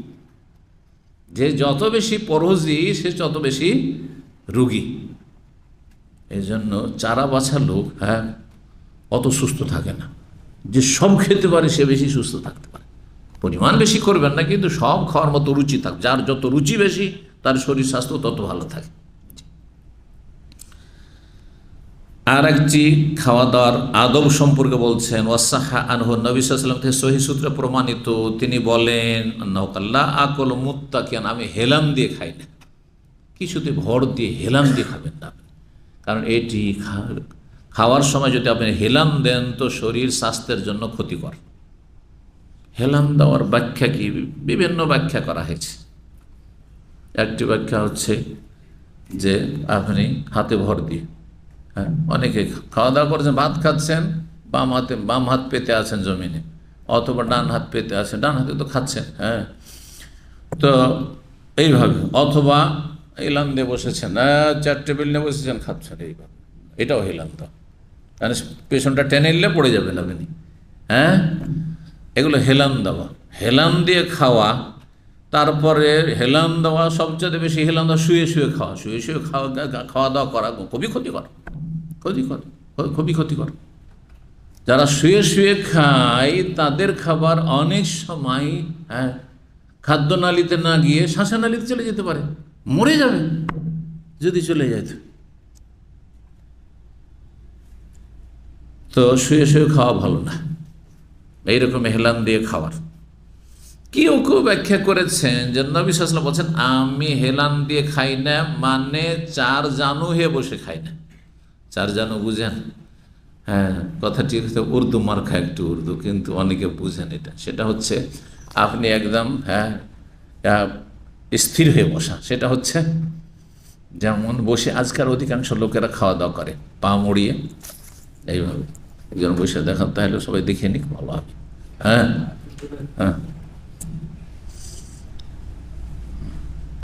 যে যত বেশি পরহেজি, সে তত বেশি রোগী। এই জন্য চারা বাছা লোক অত সুস্থ থাকে না। যে সব খেতে পারে সে বেশি সুস্থ থাকতে পারে। পরিমাণ বেশি করবেন না, কিন্তু সব খাওয়ার মতো রুচি থাক। যার যত রুচি বেশি তার শরীর স্বাস্থ্য তত ভালো থাকে। আর একটি খাওয়া দাওয়ার আদব সম্পর্কে বলছেন, ওয়াসাহা আনহু, নবী সাল্লাল্লাহু আলাইহি ওয়াসাল্লাম থেকে সহিহ সূত্রে প্রমাণিত, তিনি বলেন, লা আকল মুত্তাকিয়ান, আমি হেলান দিয়ে খাই না। কিছুতে ভর দিয়ে হেলান দিয়ে খাবেন না, কারণ এটি খাওয়ার সময় যদি আপনি হেলান দেন তো শরীর স্বাস্থ্যের জন্য ক্ষতিকর। হেলান দেওয়ার ব্যাখ্যা কি? বিভিন্ন ব্যাখ্যা করা হয়েছে। একটি ব্যাখ্যা হচ্ছে যে আপনি হাতে ভর দিয়ে, অনেকে খাওয়া দাওয়া করছেন, ভাত খাচ্ছেন, বাম হাত পেতে আছেন জমিনে, অথবা ডান হাত পেতে আছেন, ডান হাতে তো খাচ্ছেন, তো এইভাবে, অথবা হেলান দিয়ে বসেছেন, চার টেবিল নিয়ে বসেছেন, খাচ্ছেন, এইভাবে, এটাও হেলান দাও, কারণ পেছনটা টেনে নিলে পড়ে যাবেন আপনি। এগুলো হেলান দেওয়া। হেলান দিয়ে খাওয়া, তারপরে হেলান দেওয়া, সবচেয়ে বেশি হেলান দেওয়া শুয়ে শুয়ে খাওয়া। শুয়ে শুয়ে খাওয়া দাওয়া করা খুবই ক্ষতিকর, খুবই ক্ষতিকর। যারা শুয়ে শুয়ে খায় তাদের খাবার অনেক সময় খাদ্যনালীতে না গিয়ে শ্বাসনালীতে চলে যেতে পারে, মরে যাবে যদি চলে যায়। তো শুয়ে শুয়ে খাওয়া ভালো না, এইরকম হেলান দিয়ে খাওয়ার। কেউ কেউ ব্যাখ্যা করেছেন যে নবী সাল্লাল্লাহু আলাইহি ওয়াসাল্লাম বলছেন, আমি হেলান দিয়ে খাই না, মানে চার জানু হয়ে বসে খাই না। চার জানু বুঝেন? কথাটি হচ্ছে উর্দু মার্কা একটু উর্দু, কিন্তু অনেকে বুঝেন এটা। সেটা হচ্ছে আপনি একদম স্থির হয়ে বসা। সেটা হচ্ছে যেমন বসে আজকাল অধিকাংশ লোকেরা খাওয়া দাওয়া করে পা মুড়িয়ে, এইভাবে একজন বসে দেখান, তাহলে সবাই দেখে নিক, ভালো হবে।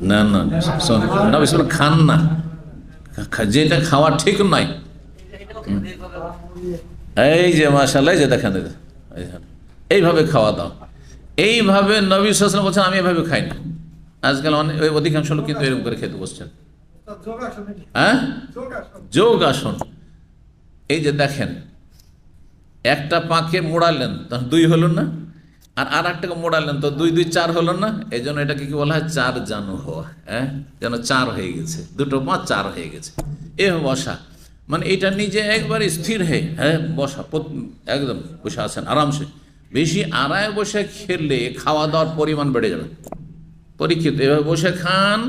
না না না, খান না, যেটা খাওয়া ঠিক নয়। এই যে মাশাআল্লাহ, যে দেখেন এইভাবে খাওয়া দাও, এইভাবে নবী সাল্লাল্লাহু আলাইহি ওয়াসাল্লাম বলছেন, আমি এভাবে খাই না। আজকাল অধিকাংশ লোক কিন্তু এরকম করে খেতে বসছেন। যোগ আসন, এই যে দেখেন, একটা পাকে মোড়ালেন তখন দুই হলো না, আর একটাকে মোড়ালেন তো দুই দুই চার হলো না। এই জন্য এটাকে কি বলা হয়? চার জানু হওয়া। যেন চার হয়ে গেছে, দুটো পা চার হয়ে গেছে। এ বসা মানে এটা নিজে একবারে স্থির হয়ে বসা, একদম বসে আছেন আরামসে। বেশি আড়ায় বসে খেলে খাওয়া দাওয়ার পরিমাণ বেড়ে যাবে। পরীক্ষিত, এভাবে বসে খান,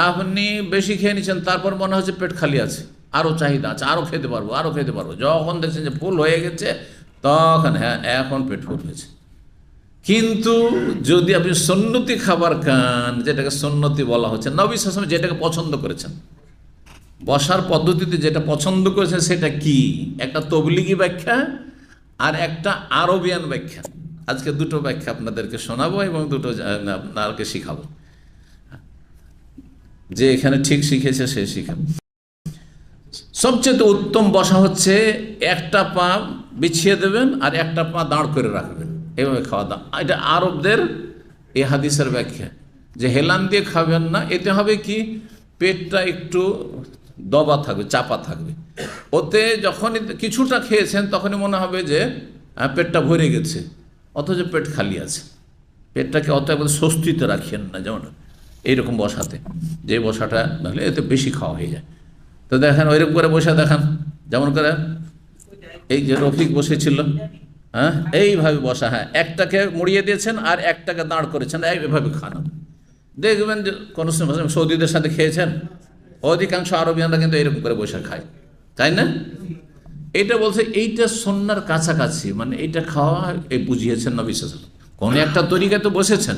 আপনি বেশি খেয়ে নিচ্ছেন, তারপর মনে হচ্ছে পেট খালি আছে, আরও চাহিদা আছে, আরও খেতে পারবো, আরও খেতে পারবো। যখন দেখছেন যে ফুল হয়ে গেছে, তখন এখন পেট ফুল হয়েছে। কিন্তু যদি আপনি সুন্নতি খাবার খান, যেটাকে সুন্নতি বলা হচ্ছে, নবী সাল্লাল্লাহু আলাইহি ওয়াসাল্লাম যেটাকে পছন্দ করেছেন, বসার পদ্ধতিতে যেটা পছন্দ করেছেন, সেটা কি? একটা তবলিগি ব্যাখ্যা আর একটা আরবিয়ান ব্যাখ্যা। আজকে দুটো ব্যাখ্যা আপনাদেরকে শোনাবো এবং দুটো আপনাকে শিখাবো। যে এখানে ঠিক শিখেছে সে শিখাবো। সবচেয়ে উত্তম বসা হচ্ছে একটা পা বিছিয়ে দেবেন আর একটা পা দাঁড় করে রাখবেন, এভাবে খাওয়া দাওয়া। এটা আরবদের এই হাদিসের ব্যাখ্যা, যে হেলান দিয়ে খাবেন না। এতে হবে কি, পেটটা একটু দবা থাকবে, চাপা থাকবে। ওতে যখনই কিছুটা খেয়েছেন তখনই মনে হবে যে পেটটা ভরে গেছে, অথচ পেট খালি আছে। পেটটাকে অত একবার স্বস্তিতে রাখেন না, যেমন এইরকম বসাতে, যে বসাটা নাহলে এতে বেশি খাওয়া হয়ে যায়। তো দেখেন ওইরকম করে বসে দেখান, যেমন করে এই যে রফিক বসেছিল, এইভাবে বসা, একটাকে মুড়িয়ে দিয়েছেন আর একটাকে দাঁড় করেছেন, এইভাবে খান। দেখবেন যে কোনো সৌদিদের সাথে খেয়েছেন, অধিকাংশ আরবিয়ানরা কিন্তু এরকম করে বসে খায়, তাই না? এটা বলছে এইটা সুন্নাহর কাছাকাছি, মানে এইটা খাওয়া এই বুঝিয়েছেন নবী সাল্লাল্লাহু আলাইহি ওয়াসাল্লাম। কোনো একটা তরিকায় তো বসেছেন,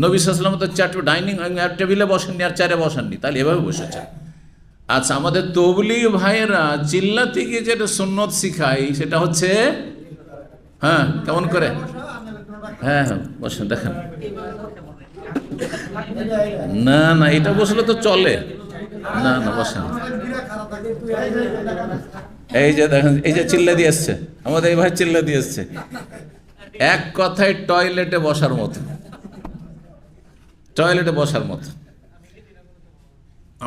নবী সাল্লাল্লাহু আলাইহি ওয়াসাল্লাম তো ডাইনিং টেবিলে বসেননি আর চেয়ারে বসেননি, তাহলে এভাবে বসেছেন। আচ্ছা, আমাদের তবলিগ ভাইয়েরা চিল্লাতে গিয়ে যেটা সুন্নত শিখায় সেটা হচ্ছে কেমন করে, বসেন দেখেন। না না, এটা বসলে তো চলে না, না বসেন। এই যে দেখেন, এই যে চিল্লা দিয়ে এসছে, আমাদের এই ভাই চিল্লা দিয়ে এসছে, এক কথায় টয়লেটে বসার মতো, টয়লেটে বসার মতো।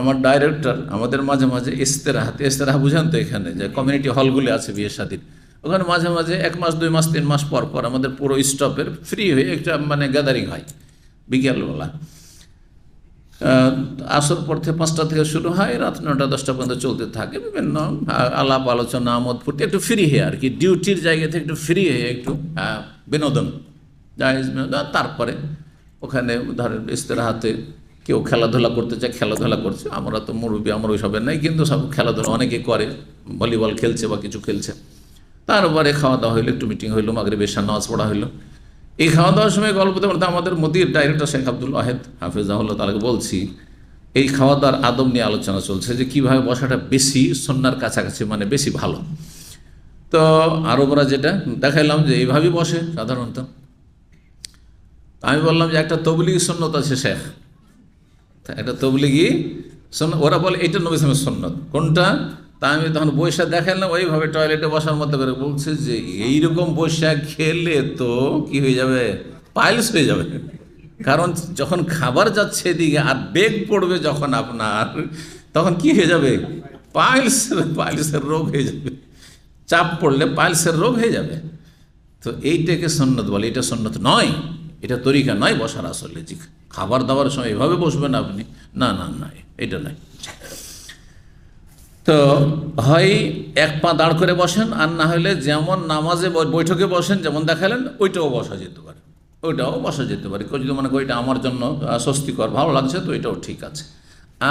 আমার ডাইরেক্টর আমাদের মাঝে মাঝে ইস্তেরাহা বুঝেন তো, এখানে যে কমিউনিটি হলগুলি আছে বিয়ে শাদীর, ওখানে মাঝে মাঝে 1 মাস 2 মাস 3 মাস পর পর আমাদের পুরো স্টপের ফ্রি হয়ে একটা মানে গ্যাদারিং হয় বিকেলবেলা। আসর পর থেকে 5টা থেকে শুরু হয়, রাত 9টা 10টা পর্যন্ত চলতে থাকে। বিভিন্ন আলাপ আলোচনা আমোদ ফুর্তি, একটু ফ্রি হয়ে আর কি, ডিউটির জায়গা থেকে একটু ফ্রি হয়ে একটু বিনোদন, জায়েজ বিনোদন। তারপরে ওখানে ধরেন ইস্তেরাহাতে কেউ খেলাধুলা করতে চায়, খেলাধুলা করছে। আমরা তো মুরব্বী, আমরা ওইসবের নাই, কিন্তু সব খেলাধুলা অনেকে করে, ভলিবল খেলছে বা কিছু খেলছে। তারপরে খাওয়া দাওয়া হইলো, একটু মিটিং হইলো, মাগরিব এশার নামাজ পড়া হইলো। এই খাওয়া দাওয়ার সময় গল্প করতে করতে আমাদের মদির ডাইরেক্টর শেখ আব্দুল ওয়াহেদ হাফিজাহুল্লাহ তাআলাকে বলছি, এই খাওয়া দাওয়ার আদব নিয়ে আলোচনা চলছে যে কীভাবে বসাটা বেশি সুন্নাহর কাছাকাছি, মানে বেশি ভালো। তো আরবরা যেটা দেখাইলাম যে এইভাবেই বসে সাধারণত। আমি বললাম যে একটা তবলিগি সুন্নত আছে শেখ, একটা তবলিগি সুন্নত, ওরা বলে এইটা নবী সাল্লাল্লাহু আলাইহি ওয়াসাল্লামের সুন্নত। কোনটা? তা আমি তখন বৈশা দেখালাম ওইভাবে টয়লেটে বসার মতো করে। বলছে যে এইরকম বৈশা খেলে তো কি হয়ে যাবে, পাইলস হয়ে যাবে। কারণ যখন খাবার যাচ্ছে এদিকে আর বেগ পড়বে যখন আপনার, তখন কি হয়ে যাবে, পাইলসের রোগ হয়ে যাবে। চাপ পড়লে পাইলসের রোগ হয়ে যাবে। তো এইটাকে সুন্নত বলে, এটা সুন্নত নয়, এটা তরিকা নয় বসার। আসলে জি, খাবার দাবার সময় এভাবে বসবেন আপনি, না না না, এটা নয়। তো হয় 1 পা দাঁড় করে বসেন, আর না হলে যেমন নামাজে বৈঠকে বসেন যেমন দেখালেন, ওইটাও বসা যেতে পারে, ওইটাও বসা যেতে পারে। কেউ যদি মনে করি এটা আমার জন্য স্বস্তিকর, ভালো লাগছে, তো এটাও ঠিক আছে।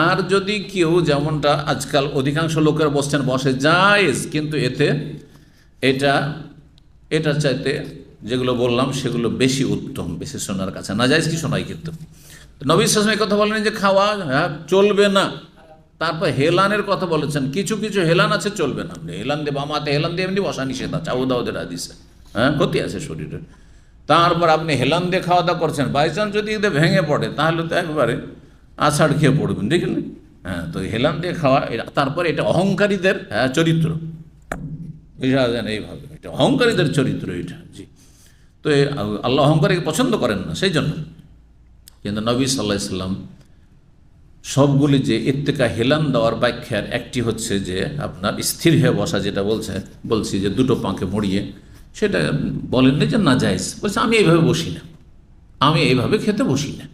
আর যদি কেউ যেমনটা আজকাল অধিকাংশ লোকের বসছেন, বসে জায়েজ, কিন্তু এটা চাইতে যেগুলো বললাম সেগুলো বেশি উত্তম, বেশি শোনার কাছে। না জায়েজ কি শোনাই, কিন্তু নবী সাল্লাল্লাহু আলাইহি ওয়াসাল্লাম কথা বলেন যে খাওয়া চলবে না। তারপর হেলানের কথা বলেছেন, কিছু কিছু হেলান আছে চলবে না। হেলান দিয়ে বামাতে হেলান দিয়ে এমনি বসা নিষেধ আছে, আবু দাউদের হাদিসে, ক্ষতি আছে শরীরের। তারপর আপনি হেলান দিয়ে খাওয়া দাওয়া করছেন, বাই চান্স যদি এতে ভেঙে পড়ে তাহলে তো একবারে আছাড় খেয়ে পড়বেন, দেখলেন। তো হেলান দিয়ে খাওয়া, তারপরে এটা অহংকারীদের চরিত্র, বুঝা যায় এইভাবে, এটা অহংকারীদের চরিত্র এটা, জি। তো আল্লাহ অহংকারীকে পছন্দ করেন না, সেই জন্য। কিন্তু নবী সাল্লাল্লাহু আলাইহি ওয়াসাল্লাম সবগুলি যে ইত্তেকা হেলান দেওয়ার ব্যাখ্যার একটি হচ্ছে যে আপনার স্থির হয়ে বসা, যেটা বলছি যে 2টো পাকে মুড়িয়ে, সেটা বলেননি যে না জায়েজ। বলছে আমি এইভাবে বসি না, আমি এইভাবে খেতে বসি না।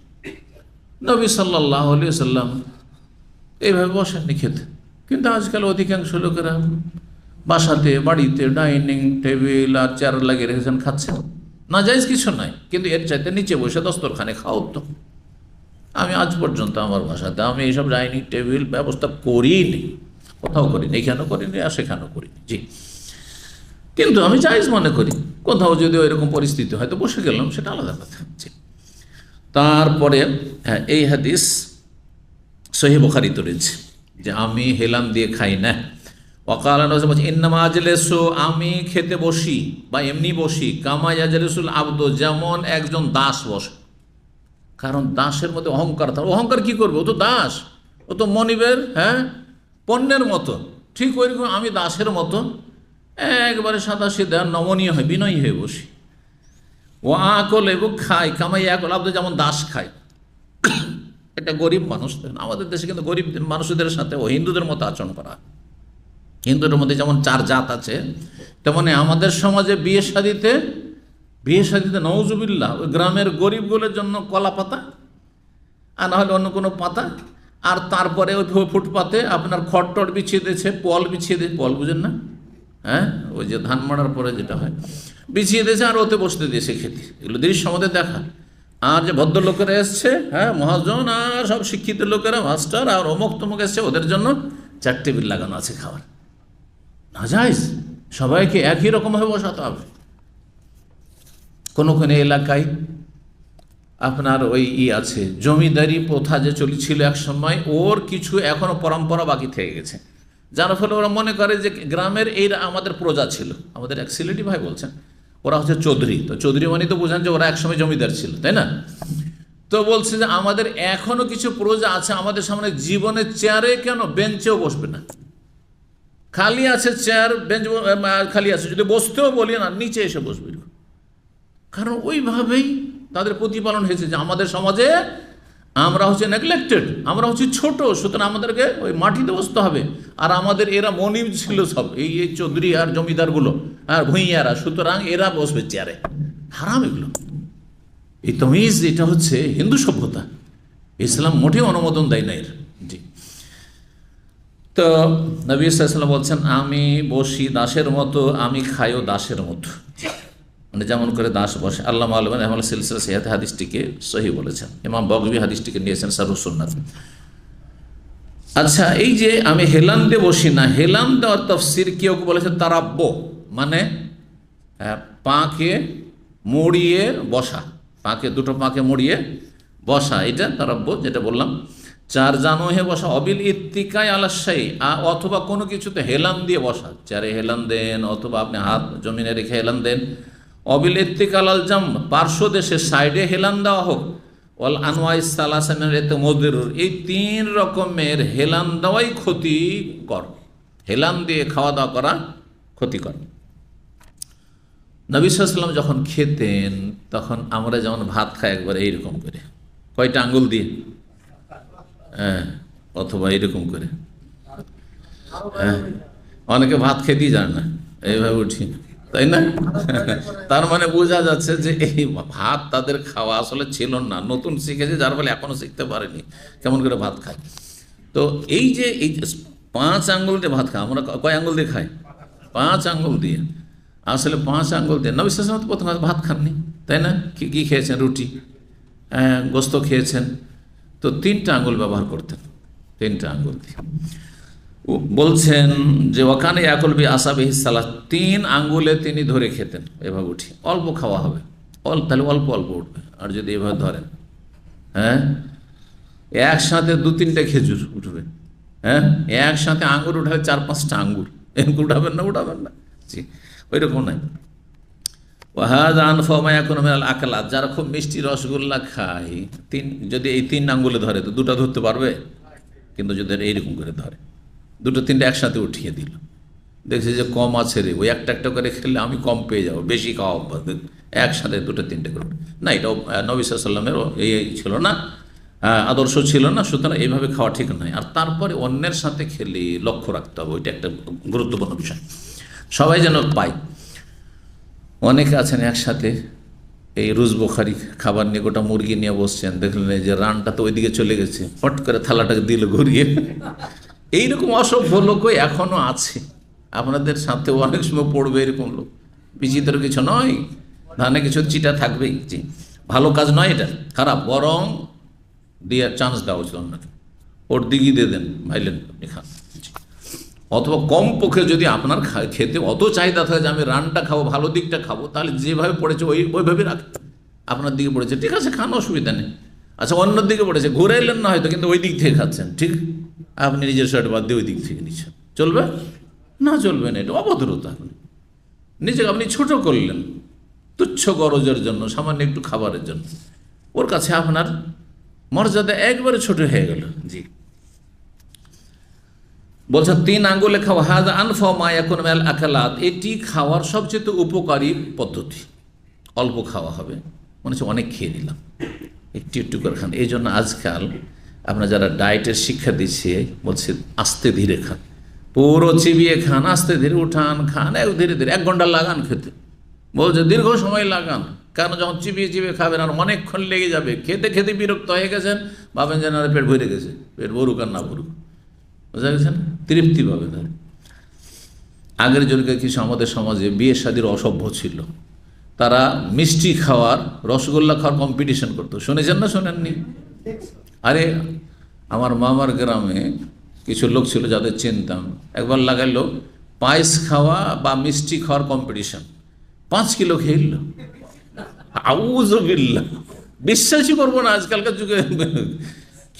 নবী সাল্লাল্লাহু আলাইহি ওয়াসাল্লাম এইভাবে বসেননি খেতে। কিন্তু আজকাল অধিকাংশ লোকেরা বাসাতে, বাড়িতে ডাইনিং টেবিল আর চেয়ার লাগিয়ে রেখেছেন, খাচ্ছেন, না জায়েজ কিছু নাই। কিন্তু এর চাইতে নিচে বসে দস্তরখানে খাওয়া উত্তম। আমি আজ পর্যন্ত আমার ভাষাতে আমি এইসব ডাইনিং টেবিল ব্যবস্থা করিনি, কোথাও করিনি, এখানেও করিনি আর সেখানেও করিনি, জি। কিন্তু আমি জায়েজ মনে করি। কোথাও যদি এরকম পরিস্থিতি হয়তো বসে গেলাম, সেটা আলাদা কথা, জি। তারপরে এই হাদিস সহিহ বুখারীতে রয়েছে যে আমি হেলান দিয়ে খাই না। ওয়াকালা নবী বলছেন ইন্নামা আজলিসু, আমি খেতে বসি বা এমনি বসি, কামা ইয়াজলিসুল আবদু, যেমন একজন দাস বসে। কারণ দাসের মধ্যে অহংকার থাকে। অহংকার কি করবে, ও তো দাস, ও তো মনিবের পণ্যের মতো। ঠিক ওইরকম আমি দাসের মতো একবারে সাদা সিধা নমনীয় হয়, বিনয়ী হয়ে বসি। ও আকল এবং খাই, কামাই আকল আবদু, যেমন দাস খায়। এটা গরিব মানুষ, আমাদের দেশে কিন্তু গরিব মানুষদের সাথে ও হিন্দুদের মতো আচরণ করা। হিন্দুদের মধ্যে যেমন 4 জাত আছে, তেমনি আমাদের সমাজে বিয়ে শাদিতে নওজুবিল্লাহ ওই গ্রামের গরিবগুলোর জন্য কলা পাতা, আর না হলে অন্য কোনো পাতা, আর তারপরে ওই ফুটপাতে আপনার খড়টড় বিছিয়ে দিয়েছে, পল বিছিয়ে দিয়েছে, পল বুঝেন না, ওই যে ধান মারার পরে যেটা হয়, বিছিয়ে দিয়েছে, আর ওতে বসতে দিয়েছে খেতে। এগুলো দৃশ্য আমাদের দেখা। আর যে ভদ্রলোকেরা এসছে, মহাজন আর সব শিক্ষিত লোকেরা, মাস্টার আর অমুক তমুক এসছে, ওদের জন্য 4 টেবিল লাগানো আছে খাবার। না জায়েজ, সবাইকে একই রকমভাবে বসাতে হবে। কোনো এলাকায় আপনার ওই আছে জমিদারি প্রথা যে চলেছিল এক সময়, ওর কিছু এখনো পরম্পরা বাকি থেকে গেছে, যার ফলে ওরা মনে করে যে গ্রামের এই আমাদের প্রজা ছিল। আমাদের এক সিলেটি ভাই বলছেন ওরা হচ্ছে চৌধুরী, তো চৌধুরী মানে তো বোঝেন যে ওরা একসময় জমিদার ছিল, তাই না? তো বলছে যে আমাদের এখনো কিছু প্রজা আছে, আমাদের সামনে জীবনের চেয়ারে কেন বেঞ্চেও বসবে না, খালি আছে চেয়ার বেঞ্চ খালি আছে, যদি বসতেও বলি না নিচে এসে বসবে। কারণ ওইভাবেই তাদের প্রতিপালন হয়েছে যে আমাদের সমাজে আমরা হচ্ছে নেগলেক্টেড, আমরা হচ্ছে ছোট, সুতরাং আমাদেরকে ওই মাটিতে বসতে হবে। আর আমাদের এরা মনিব ছিল সব, এই চৌধুরী আর জমিদারগুলো আর ভূঁইয়ারা, সুতরাং এরা বসবে চেয়ারে। হারাম এগুলো, এই তমিজ, এটা হচ্ছে হিন্দু সভ্যতা, ইসলাম মোটেও অনুমোদন দেয় না এর। জি। তো নবী সাল্লাল্লাহু আলাইহি ওয়াসাল্লাম বলছেন, আমি বসি দাসের মতো, আমি খাইও দাসের মতো, মানে যেমন করে দাস বসে। আল্লামা আল-আলবানী রাহিমাহুল্লাহ সিলসিলা সহিহ হাদিসটিকে সহিহ বলেছেন। ইমাম বগবী হাদিসটিকে নিয়েছেন শারহুস সুন্নাত। আচ্ছা, এই যে আমি হেলান দিয়ে বসি না, হেলান দেওয়ার তাফসীর কেউ বলেছে তারাব্য, মানে পাকে মুড়িয়ে বসা, দুটো পাকে মুড়িয়ে বসা, এটা তারাব্য যেটা বললাম। চার জানো হে বসা, অবিল ইত্তিকায় আলাশাই, অথবা কোনো কিছুতে হেলান দিয়ে বসা, চারে হেলান দেন অথবা আপনি হাত জমিনে রেখে হেলান দেন। অবিল ইত্তিকাল আল জাম, পার্শ্ব দেশে সাইডে হেলান দেওয়া হোক। ওয়াল আনওয়াই সালাসানের এতে মদির, এই 3 রকমের হেলান দেওয়াই ক্ষতিকর, হেলান দিয়ে খাওয়া দাওয়া করা ক্ষতিকর। নবী সাল্লাল্লাহু আলাইহি ওয়াসাল্লাম যখন খেতেন তখন আমরা যেমন ভাত খাই একবার এইরকম করে, কয়টা আঙ্গুল দিয়ে, হ্যাঁ, অথবা এরকম করে, হ্যাঁ, অনেকে ভাত খেতেই জানে না, এইভাবে উঠি, তাই না? তার মানে বোঝা যাচ্ছে যে এই ভাত তাদের খাওয়া আসলে ছিল না, নতুন শিখেছে, যার ফলে এখনো শিখতে পারেনি কেমন করে ভাত খায়। তো এই যে 5 আঙ্গুল দিয়ে ভাত খায়, আমরা কয় আঙ্গুল দিয়ে খাই? 5 আঙ্গুল দিয়ে, আসলে 5 আঙ্গুল দিয়ে। নবী সাল্লাল্লাহু আলাইহি ওয়াসাল্লাম প্রথমে ভাত খাননি, তাই না? কি খেয়েছেন? রুটি, গোস্ত খেয়েছেন। তো 3টা আঙ্গুল ব্যবহার করতেন, 3টা আঙ্গুল দিয়ে। বলছেন যে ওয়াকানে ইয়াকুল বি আসাবিহি সালাত, 3 আঙ্গুলে তিনি ধরে খেতেন, এভাবে উঠি, অল্প খাওয়া হবে, তাহলে অল্প অল্প উঠবে। আর যদি এভাবে ধরেন, হ্যাঁ, একসাথে 2-3টা খেজুর উঠবে, হ্যাঁ, একসাথে আঙ্গুর উঠাবে 4-5টা আঙ্গুর, এরকম উঠাবেন না, জি, ওই রকম নাই। ওয়াহাদ আনফা মা ইয়াকুনু মিনাল আকলাত, যারা খুব মিষ্টি রসগোল্লা খায়, যদি এই 3 আঙ্গুলে ধরে তো 2টা ধরতে পারবে, কিন্তু যদি এইরকম করে ধরে 2-3টা একসাথে উঠিয়ে দিল, দেখছি যে কম আছে রে, ওই একটা করে খেলে আমি কম পেয়ে যাবো, বেশি খাওয়া অভ্যাস, একসাথে 2-3টে করে না, এটাও নবী সাল্লাল্লাহু আলাইহি ওয়াসাল্লামেরও এই ছিল না, আদর্শ ছিল না, সুতরাং এইভাবে খাওয়া ঠিক নয়। আর তারপরে অন্যের সাথে খেলে লক্ষ্য রাখতে হবে, ওইটা একটা গুরুত্বপূর্ণ বিষয়, সবাই যেন পায়। অনেকে আছেন একসাথে এই রুজ বোখারি খাবার নিয়ে, গোটা মুরগি নিয়ে বসছেন, দেখলেন যে রানটা তো ওইদিকে চলে গেছে, ফট করে থালাটাকে দিল ঘুরিয়ে। এইরকম অসভ্য লোকও এখনও আছে, আপনাদের সাথেও অনেক সময় পড়বে এরকম লোক। বিচিত্র কিছু নয়, ধানে কিছু চিটা থাকবেই, জি, ভালো কাজ নয় এটা, খারাপ, বরং দিয়ে চান্স দেওয়া উচিত অন্যকে, ওর দিকে দিয়ে দেন, ভাইলেন আপনি খান। অথবা কম পক্ষে যদি আপনার খেতে অত চাহিদা থাকে যে আমি রানটা খাবো, ভালো দিকটা খাবো, তাহলে যেভাবে পড়েছে ওইভাবে রাখ, আপনার দিকে পড়েছে ঠিক আছে, খান, অসুবিধা নেই। আচ্ছা, অন্য দিকে পড়েছে, ঘুরে এলেন না হয়তো, কিন্তু ওই দিক থেকে খাচ্ছেন, ঠিক, আপনি নিজের শর্ট বাদ দিয়ে ওই দিক থেকে নিচ্ছেন, চলবে না? চলবে না, এটা অভদ্রতা। নিজেকে আপনি ছোট করলেন তুচ্ছ গরজের জন্য, সামান্য একটু খাবারের জন্য, ওর কাছে আপনার মর্যাদা একবারে ছোট হয়ে গেল। জি, বলছেন 3 আঙ্গুলে খাওয়া, হাযা আনফা মা ইয়াকুনু মিনাল আকালাত, এটি খাওয়ার সবচেয়ে উপকারী পদ্ধতি। অল্প খাওয়া হবে, মনে হচ্ছে অনেক খেয়ে নিলাম, একটু করে খান। এই জন্য আজকাল আপনারা যারা ডায়েটের শিক্ষা দিচ্ছে বলছে আস্তে ধীরে খান, পুরো চিবিয়ে খান, আস্তে ধীরে উঠান খান, ধীরে ধীরে 1 ঘন্টা লাগান খেতে, বলছে দীর্ঘ সময় লাগান, কারণ যখন চিবিয়ে খাবেন আর অনেকক্ষণ লেগে যাবে, খেতে বিরক্ত হয়ে গেছেন, ভাবেন যেন পেট ভরে গেছে, পেট ভরুক আর না ভরুক, বোঝা গেছে না, তৃপ্তি পাবে না। আগের যুগে কিছু আমাদের সমাজে বিয়ে শাদীর অসভ্য ছিল, তারা মিষ্টি খাওয়ার, রসগোল্লা খাওয়ার কম্পিটিশন করতো, শুনেছেন না শোনেননি? আরে আমার মামার গ্রামে কিছু লোক ছিল যাদের চিনতাম, একবার লাগাইলো পায়েস খাওয়া বা মিষ্টি খাওয়ার কম্পিটিশন, 5 কিলো খেয়ে। আউযুবিল্লাহ, বিশ্বাসই করবো না আজকালকার যুগে,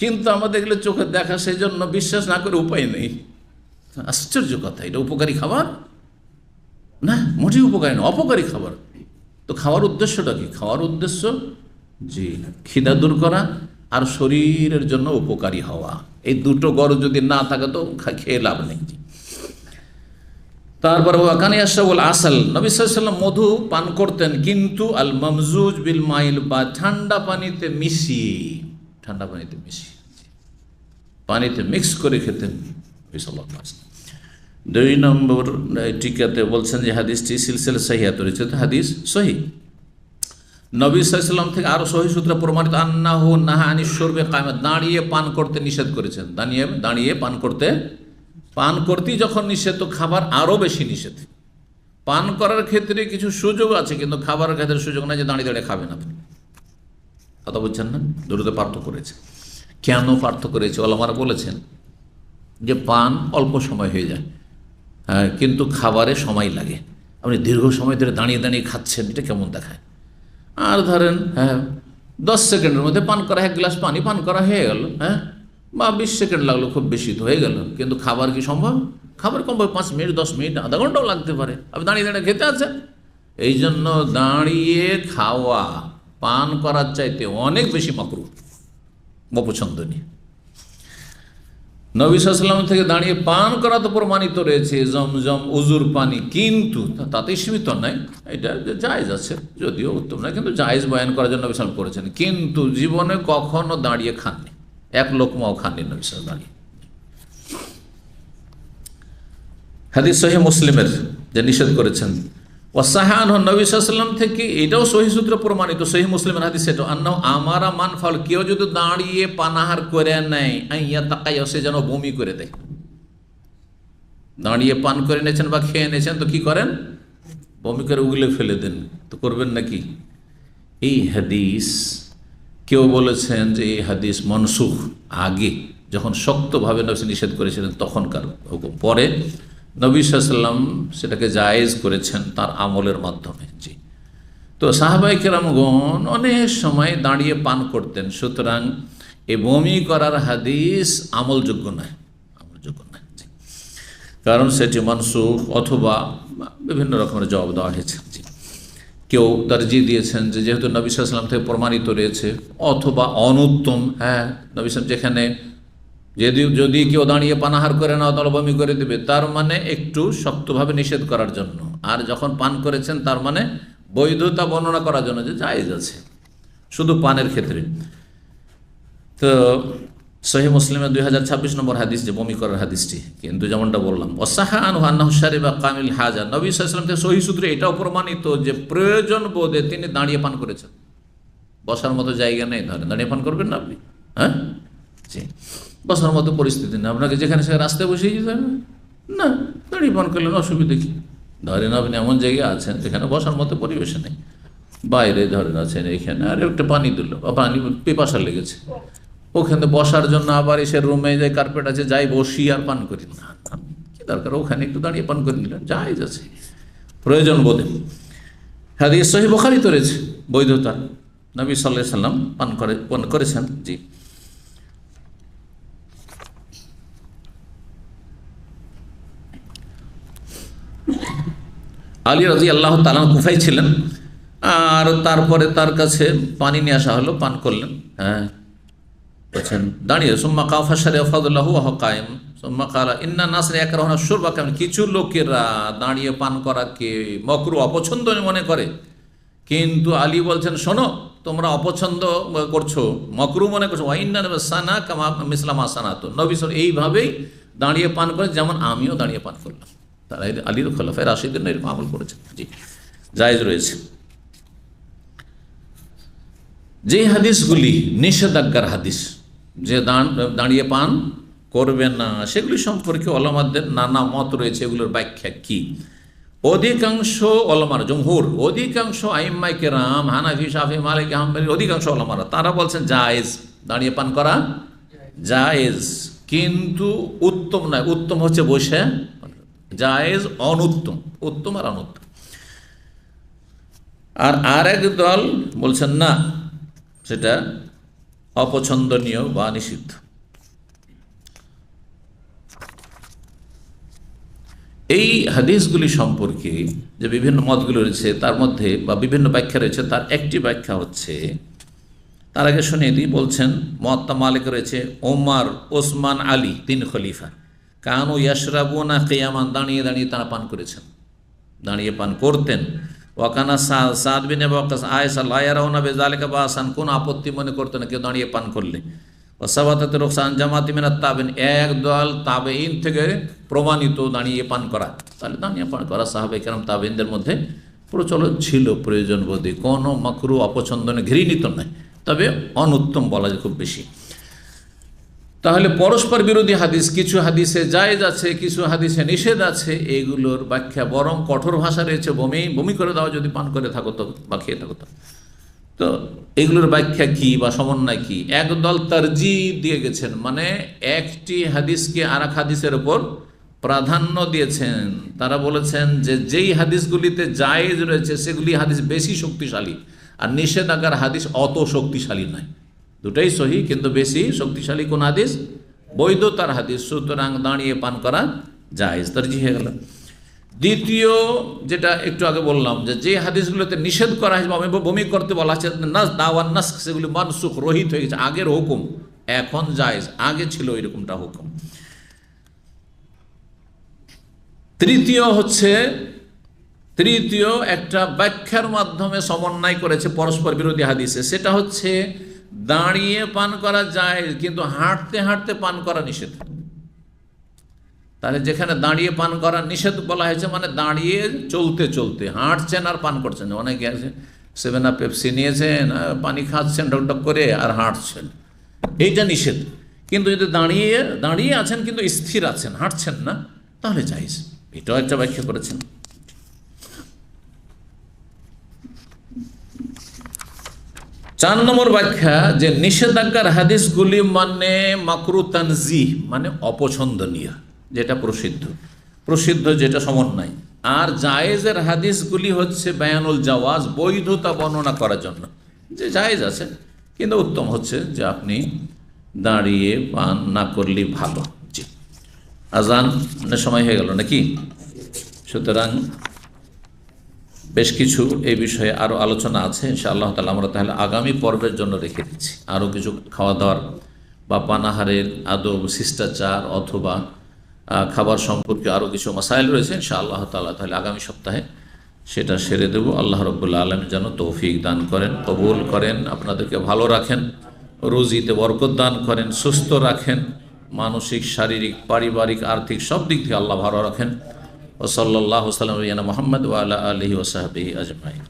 কিন্তু আমাদের এগুলো চোখে দেখা, সেই জন্য বিশ্বাস না করে উপায় নেই। আশ্চর্য কথা, এটা উপকারী খাবার না, মোটেই উপকারী না, অপকারী খাবার। তো খাওয়ার উদ্দেশ্যটা কি? খাওয়ার উদ্দেশ্য জি খিদা দূর করা আর শরীরের জন্য উপকারী হওয়া, এই দুটো গরজ যদি না থাকে তো খেয়ে লাভ নেই। তারপর ওয়াকানে ইয়াশরাবুল আসাল, নবী সাল্লাল্লাহু আলাইহি ওয়াসাল্লাম মধু পান করতেন, কিন্তু আল মামজুজ বিল মাইল, বা ঠান্ডা পানিতে মিশিয়ে, ঠান্ডা পানিতে মিশিয়ে, পানিতে মিক্স করে খেতেন নবী সাল্লাল্লাহু আলাইহি ওয়াসাল্লাম। 2 নম্বর টিকাতে বলছেন যে হাদিসটি সিলসিলা সহিহাত রয়েছে, হাদিস সহিহ। নবী সাল্লাল্লাহু আলাইহি ওয়াসাল্লাম থেকে আরো সহিহ সূত্রে প্রমাণিত আন্নাহু নাহা আনিশ শুরবে কায়মা, দাঁড়িয়ে পান করতে নিষেধ করেছেন। দাঁড়িয়ে পান করতেই যখন নিষেধ, তো খাবার আরো বেশি নিষেধ। পান করার ক্ষেত্রে কিছু সুযোগ আছে, কিন্তু খাবারের ক্ষেত্রে সুযোগ নাই যে দাঁড়িয়ে দাঁড়িয়ে খাবেন আপনি। কথা বুঝছেন না? দুটোতে পার্থক্য করেছে। কেন পার্থক্য করেছে? ওলামারা বলেছেন যে পান অল্প সময় হয়ে যায়, কিন্তু খাবারে সময় লাগে। আপনি দীর্ঘ সময় ধরে দাঁড়িয়ে দাঁড়িয়ে খাচ্ছেন, এটা কেমন দেখায়? আর ধরেন 10 সেকেন্ডের মধ্যে পান করা, 1 গ্লাস পানি পান করা হয়ে গেল, বা 20 সেকেন্ড লাগলো, খুব বেশি তো হয়ে গেল। কিন্তু খাবার কি সম্ভব? খাবার কমপক্ষে 5 মিনিট, 10 মিনিট, আধা ঘন্টাও লাগতে পারে। আপনি দাঁড়িয়ে দাঁড়িয়ে খেতে আছেন। এই জন্য দাঁড়িয়ে খাওয়া পান করার চাইতে অনেক বেশি মাকরুহ, অপছন্দনীয়। নবী সাল্লাল্লাহু আলাইহি ওয়াসাল্লাম থেকে দাঁড়িয়ে পান করা তো প্রমাণিত রয়েছে, জমজম উজুর পানি, কিন্তু তাতেই সীমিত নয়, এটা জায়েজ আছে, যদিও উত্তম নয়, কিন্তু জায়েজ বয়ান করার জন্য নবী সাল্লাল্লাহু আলাইহি ওয়াসাল্লাম করেছেন। কিন্তু জীবনে কখনো দাঁড়িয়ে খাননি, এক লোকমাও খাননি নবী সাল্লাল্লাহু আলাইহি ওয়াসাল্লাম দাঁড়িয়ে। হাদিস সহিহ মুসলিমের যে নিষেধ করেছেন, ওয়াসাহান নবী সাল্লাল্লাহু আলাইহি ওয়াসাল্লাম থেকে, এটাও সহিহ সূত্রে প্রমাণিত, সহিহ মুসলিমের হাদিস। এটা আন্নাহু আমারা মান ফাল, কেউ যদি দাঁড়িয়ে পানাহার করে নেয়, আইয়া তাকাই, সে যেন বমি করে দেয়। দাঁড়িয়ে পান করে নিয়েছেন বা খেয়ে নিয়েছেন, তো কি করেন? বমি করে উগলে ফেলে দেন। তো করবেন নাকি? এই হাদিস কেউ বলেছেন যে এই হাদিস মনসুখ, আগে যখন শক্তভাবে নবী নিষেধ করেছিলেন তখনকার হুকুম, পরে নবী সাল্লাল্লাহু আলাইহি ওয়াসাল্লাম সেটাকে জায়েজ করেছেন তার আমলের মাধ্যমে। জি, তো সাহাবায়ে কেরামগণ অনেক সময় দাঁড়িয়ে পান করতেন, সুতরাং এই বমি করার হাদিস আমলযোগ্য নয়, জি, কারণ সেটি মানসুখ অথবা বিভিন্ন রকমের জবাব দেওয়া হয়েছে। জি, কেউ তারজি দিয়েছেন যে যেহেতু নবী সাল্লাল্লাহু আলাইহি ওয়াসাল্লাম থেকে প্রমাণিত রয়েছে, অথবা অনুত্তম, নবী সাল্লাল্লাহু যেখানে যদি কেউ দাঁড়িয়ে পানাহার করে না তাহলে বমি করে দেবে, তার মানে একটু শক্তভাবে নিষেধ করার জন্য। আর যখন পান করেছেন তার মানে বৈধতা বর্ণনা করার জন্য, যে জায়েজ আছে শুধু পানের ক্ষেত্রে। তো সহিহ মুসলিমের 2026 নম্বর হাদিস, যে বমি করার হাদিসটি, কিন্তু যেমনটা বললাম, ওয়াসাহা আনহু আন্নাহু শারিবা কামিল হাজা, নবী সাল্লাল্লাহু আলাইহি ওয়াসাল্লাম থেকে সহিহ সূত্রে এটাও প্রমাণিত যে প্রয়োজন বোধে তিনি দাঁড়িয়ে পান করেছেন। বসার মতো জায়গা নেই, ধরেন দাঁড়িয়ে পান করবেন না আপনি? জি, বসার মতো পরিস্থিতি না, আপনাকে যেখানে সেখানে রাস্তায় বসিয়ে যেতে হবে না, দাঁড়িয়ে পান করলেন, অসুবিধা কি? ধরেন আপনি এমন জায়গায় আছেন যেখানে বসার মতো পরিবেশে নেই, বাইরে ধরেন আছেন, এখানে আর একটা পানি দিল বা পানি পিপাসা লেগেছে, ওখানে বসার জন্য আবার এসে রুমে যে কার্পেট আছে যাই বসি আর পান করি না, কি দরকার? ওখানে একটু দাঁড়িয়ে পান করে নিলেন, জায়েজ আছে প্রয়োজন বোধে। হাদিস সহিহ বুখারীতে রয়েছে বৈধতা, নবী সাল্লাল্লাহু আলাইহি ওয়াসাল্লাম পান করেছেন। জি, আলী রাদিয়াল্লাহু তাআলা কুফায় ছিলেন, আর তারপরে তার কাছে পানি নিয়ে আসা হলো, পান করলেন, বলছেন দাঁড়িয়ে, সুম্মা কাফা শারিয়া ফাদুল্লাহু ওয়া কায়েম, সুম্মা ক্বালা ইন্না নাসরা ইয়াকরাহুনা শুরবা কাম, কিছু লোকেরা দাঁড়িয়ে পান করাকে মাকরুহ, অপছন্দ মনে করে। কিন্তু আলী বলছেন, শোনো, তোমরা অপছন্দ করছো, মাকরুহ মনে করছো, ওয়া ইন্না সানা কামা মিসলামা সানাতু, নবী সাল্লাল্লাহু এইভাবেই দাঁড়িয়ে পান করে যেমন আমিও দাঁড়িয়ে পান করলাম। তারা আলীর খোলাফায়ে রাশিদিন এরকম আমল করেছেন। জি, জায়েজ রয়েছে। যে হাদিসগুলি নিষেধাজ্ঞার হাদিস, যে দাঁড়িয়ে পান করবে না, সেগুলি সম্পর্কে ওলামাদের নানা মত রয়েছে। এগুলোর ব্যাখ্যা কি? অধিকাংশ ওলামার, জমহুর, অধিকাংশ আইম্মায়ে কেরাম, হানাফি, শাফি, মালিকি, হাম্বলি, অধিকাংশ ওলামারা তারা বলছেন জায়েজ, দাঁড়িয়ে পান করা জায়েজ, কিন্তু উত্তম নয়। উত্তম হচ্ছে বসে, জায়েজ অনুত্তম, উত্তম আর অনুত্তম। আর আরেক দল বলছেন না, সেটা অপছন্দনীয় বা নিষিদ্ধ। এই হাদিসগুলি সম্পর্কে যে বিভিন্ন মতগুলো রয়েছে তার মধ্যে, বা বিভিন্ন ব্যাখ্যা রয়েছে, তার একটি ব্যাখ্যা হচ্ছে, তার আগে শুনিয়ে দিই, বলছেন মুয়াত্তা মালিক রয়েছে, ওমর, ওসমান, আলী, 3 খলিফা, কানু ইয়াশরাবুনা কিয়ামান, দাঁড়িয়ে দাঁড়িয়ে তারা পান করেছেন, দাঁড়িয়ে পান করতেন। ওয়াকানা সাদ বিন ওয়াক্কাস আয়েশা লা ইয়ারাউনা বিযালিকা বাসান, কোন আপত্তি মনে করতো না কেউ দাঁড়িয়ে পান করলে। ওয়াসাবাতাত রুখসান জামাতি মিনাত তাবিন, একদল তাবেঈন থেকে প্রমাণিত দাঁড়িয়ে পান করা, তাহলে দাঁড়িয়ে পান করা সাহাবায়ে কেরাম তাবেঈনদের মধ্যে প্রচলন ছিল প্রয়োজন বোধে, কোনো মাকরু অপছন্দনীয় ঘৃণিত নয়, তবে অনুত্তম বলা যায় খুব বেশি। তাহলে পরস্পর বিরোধী হাদিস, কিছু হাদিসে জায়েজ আছে, কিছু হাদিসে নিষেধ আছে, এগুলোর ব্যাখ্যা বরং কঠোর ভাষা রয়েছে, বমি করে দাও যদি পান করে থাকো তো বা খেয়ে থাকো তো। তো এগুলোর ব্যাখ্যা কি বা সমন্বয় কি? একদল তারজি দিয়ে গেছেন, মানে একটি হাদিসকে আর এক হাদিসের ওপর প্রাধান্য দিয়েছেন। তারা বলেছেন যে যেই হাদিসগুলিতে জায়েজ রয়েছে সেগুলি হাদিস বেশি শক্তিশালী, আর নিষেধাজ্ঞার হাদিস অত শক্তিশালী নয়। দুটাই সহি, কিন্তু বেশি শক্তিশালী কোন হাদিস? বৈধতার হাদিস, সুতরাং দাঁড়িয়ে পান করা জায়েজ, তারজি হয়ে গেল। দ্বিতীয় যেটা একটু আগে বললাম, যে হাদিসগুলোতে নিষেধ করা হয়েছে, বমি করতে বলা হচ্ছে, নাস দাওয়ান নাস, সেগুলি মানসুখ, রহিত হয়ে গেছে, আগের হুকুম এখন জায়েজ, আগে ছিল এরকমটা হুকুম। তৃতীয় একটা ব্যাখ্যার মাধ্যমে সমন্বয় করেছে পরস্পর বিরোধী হাদিসে, সেটা হচ্ছে দাঁড়িয়ে পান করা যায় কিন্তু হাঁটতে হাঁটতে পান করা নিষেধ। তাহলে যেখানে দাঁড়িয়ে পান করা নিষেধ বলা হয়েছে, মানে দাঁড়িয়ে চলতে চলতে হাঁটছেন আর পান করছেন। অনেকে আছে 7 আপ পেপসি নিয়েছেন, পানি খাচ্ছেন ঢকঢক করে আর হাঁটছেন, এইটা নিষেধ। কিন্তু যদি দাঁড়িয়ে আছেন কিন্তু স্থির আছেন, হাঁটছেন না, তাহলে জায়েজ। এটাও একটা ব্যাখ্যা করেছেন। 4 নম্বর ব্যাখ্যা, যে নিষেধাজ্ঞার হাদিসগুলি মানে মাকরু তানজিহ, মানে অপছন্দনীয়, যেটা প্রসিদ্ধ যেটা সমন্বয়। আর জায়েজের হাদিসগুলি হচ্ছে বায়ানুল জাওয়াজ, বৈধতা বর্ণনা করার জন্য, যে জায়েজ আছে কিন্তু উত্তম হচ্ছে যে আপনি দাঁড়িয়ে পান না করলেই ভালো। জি, আজানের সময় হয়ে গেল নাকি? সুতরাং বেশ কিছু এই বিষয়ে আরও আলোচনা আছে ইনশাআল্লাহ তাআলা, আমরা তাহলে আগামী পর্বের জন্য রেখে দিচ্ছি। আরও কিছু খাওয়া দাওয়ার বা পানাহারের আদব, শিষ্টাচার অথবা খাবার সম্পর্কে আরও কিছু মাসাইল রয়েছে ইনশাআল্লাহ তাআলা, তাহলে আগামী সপ্তাহে সেটা সেরে দেব। আল্লাহ রাব্বুল আলামিন যেন তৌফিক দান করেন, কবুল করেন, আপনাদেরকে ভালো রাখেন, রুজিতে বরকত দান করেন, সুস্থ রাখেন, মানসিক, শারীরিক, পারিবারিক, আর্থিক সব দিক থেকে আল্লাহ ভালো রাখেন। ওয়া সাল্লাল্লাহু আলা মুহাম্মদ ওয়া আলা আলিহি ওয়া সাহবিহি আজমাইন।